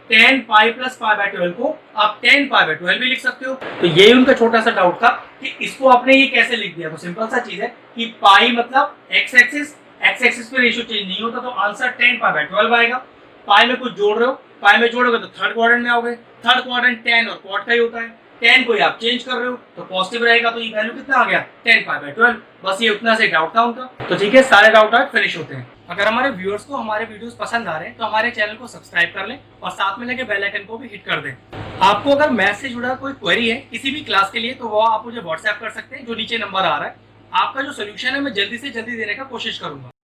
10 पाई प्लस पाई/12 को आप 10 पाई/12 भी लिख सकते हो। तो यही उनका छोटा सा डाउट था कि इसको आपने ये कैसे लिख दिया। तो सिंपल सा चीज है कि पाई मतलब एक्स एक्सिस पे रेशियो चेंज नहीं होता, तो आंसर 10 पाई/12 आएगा। पाई में कुछ जोड़ रहे हो, पाई में जोड़ोगे तो थर्ड क्वाड्रेंट में आओगे, थर्ड क्वाड्रेंट tan और क्वाड का ही होता है, 10 को आप चेंज कर रहे हो तो पॉजिटिव रहेगा, तो ये वैल्यू कितना आ गया 10 पाई/12। बस ये उतना से डाउट था उनका। तो ठीक है, सारे डाउट आज फिनिश होते हैं। अगर हमारे व्यूअर्स को हमारे वीडियोस पसंद आ रहे हैं तो हमारे चैनल को सब्सक्राइब कर लें और साथ में लगे बेल आइकन को भी हिट कर दें। आपको अगर मैथ से जुड़ा कोई क्वेरी है किसी भी क्लास के लिए तो वो आप मुझे व्हाट्सएप कर सकते हैं, जो नीचे नंबर आ रहा है। आपका जो सोल्यूशन है मैं जल्दी से जल्दी देने का कोशिश करूंगा।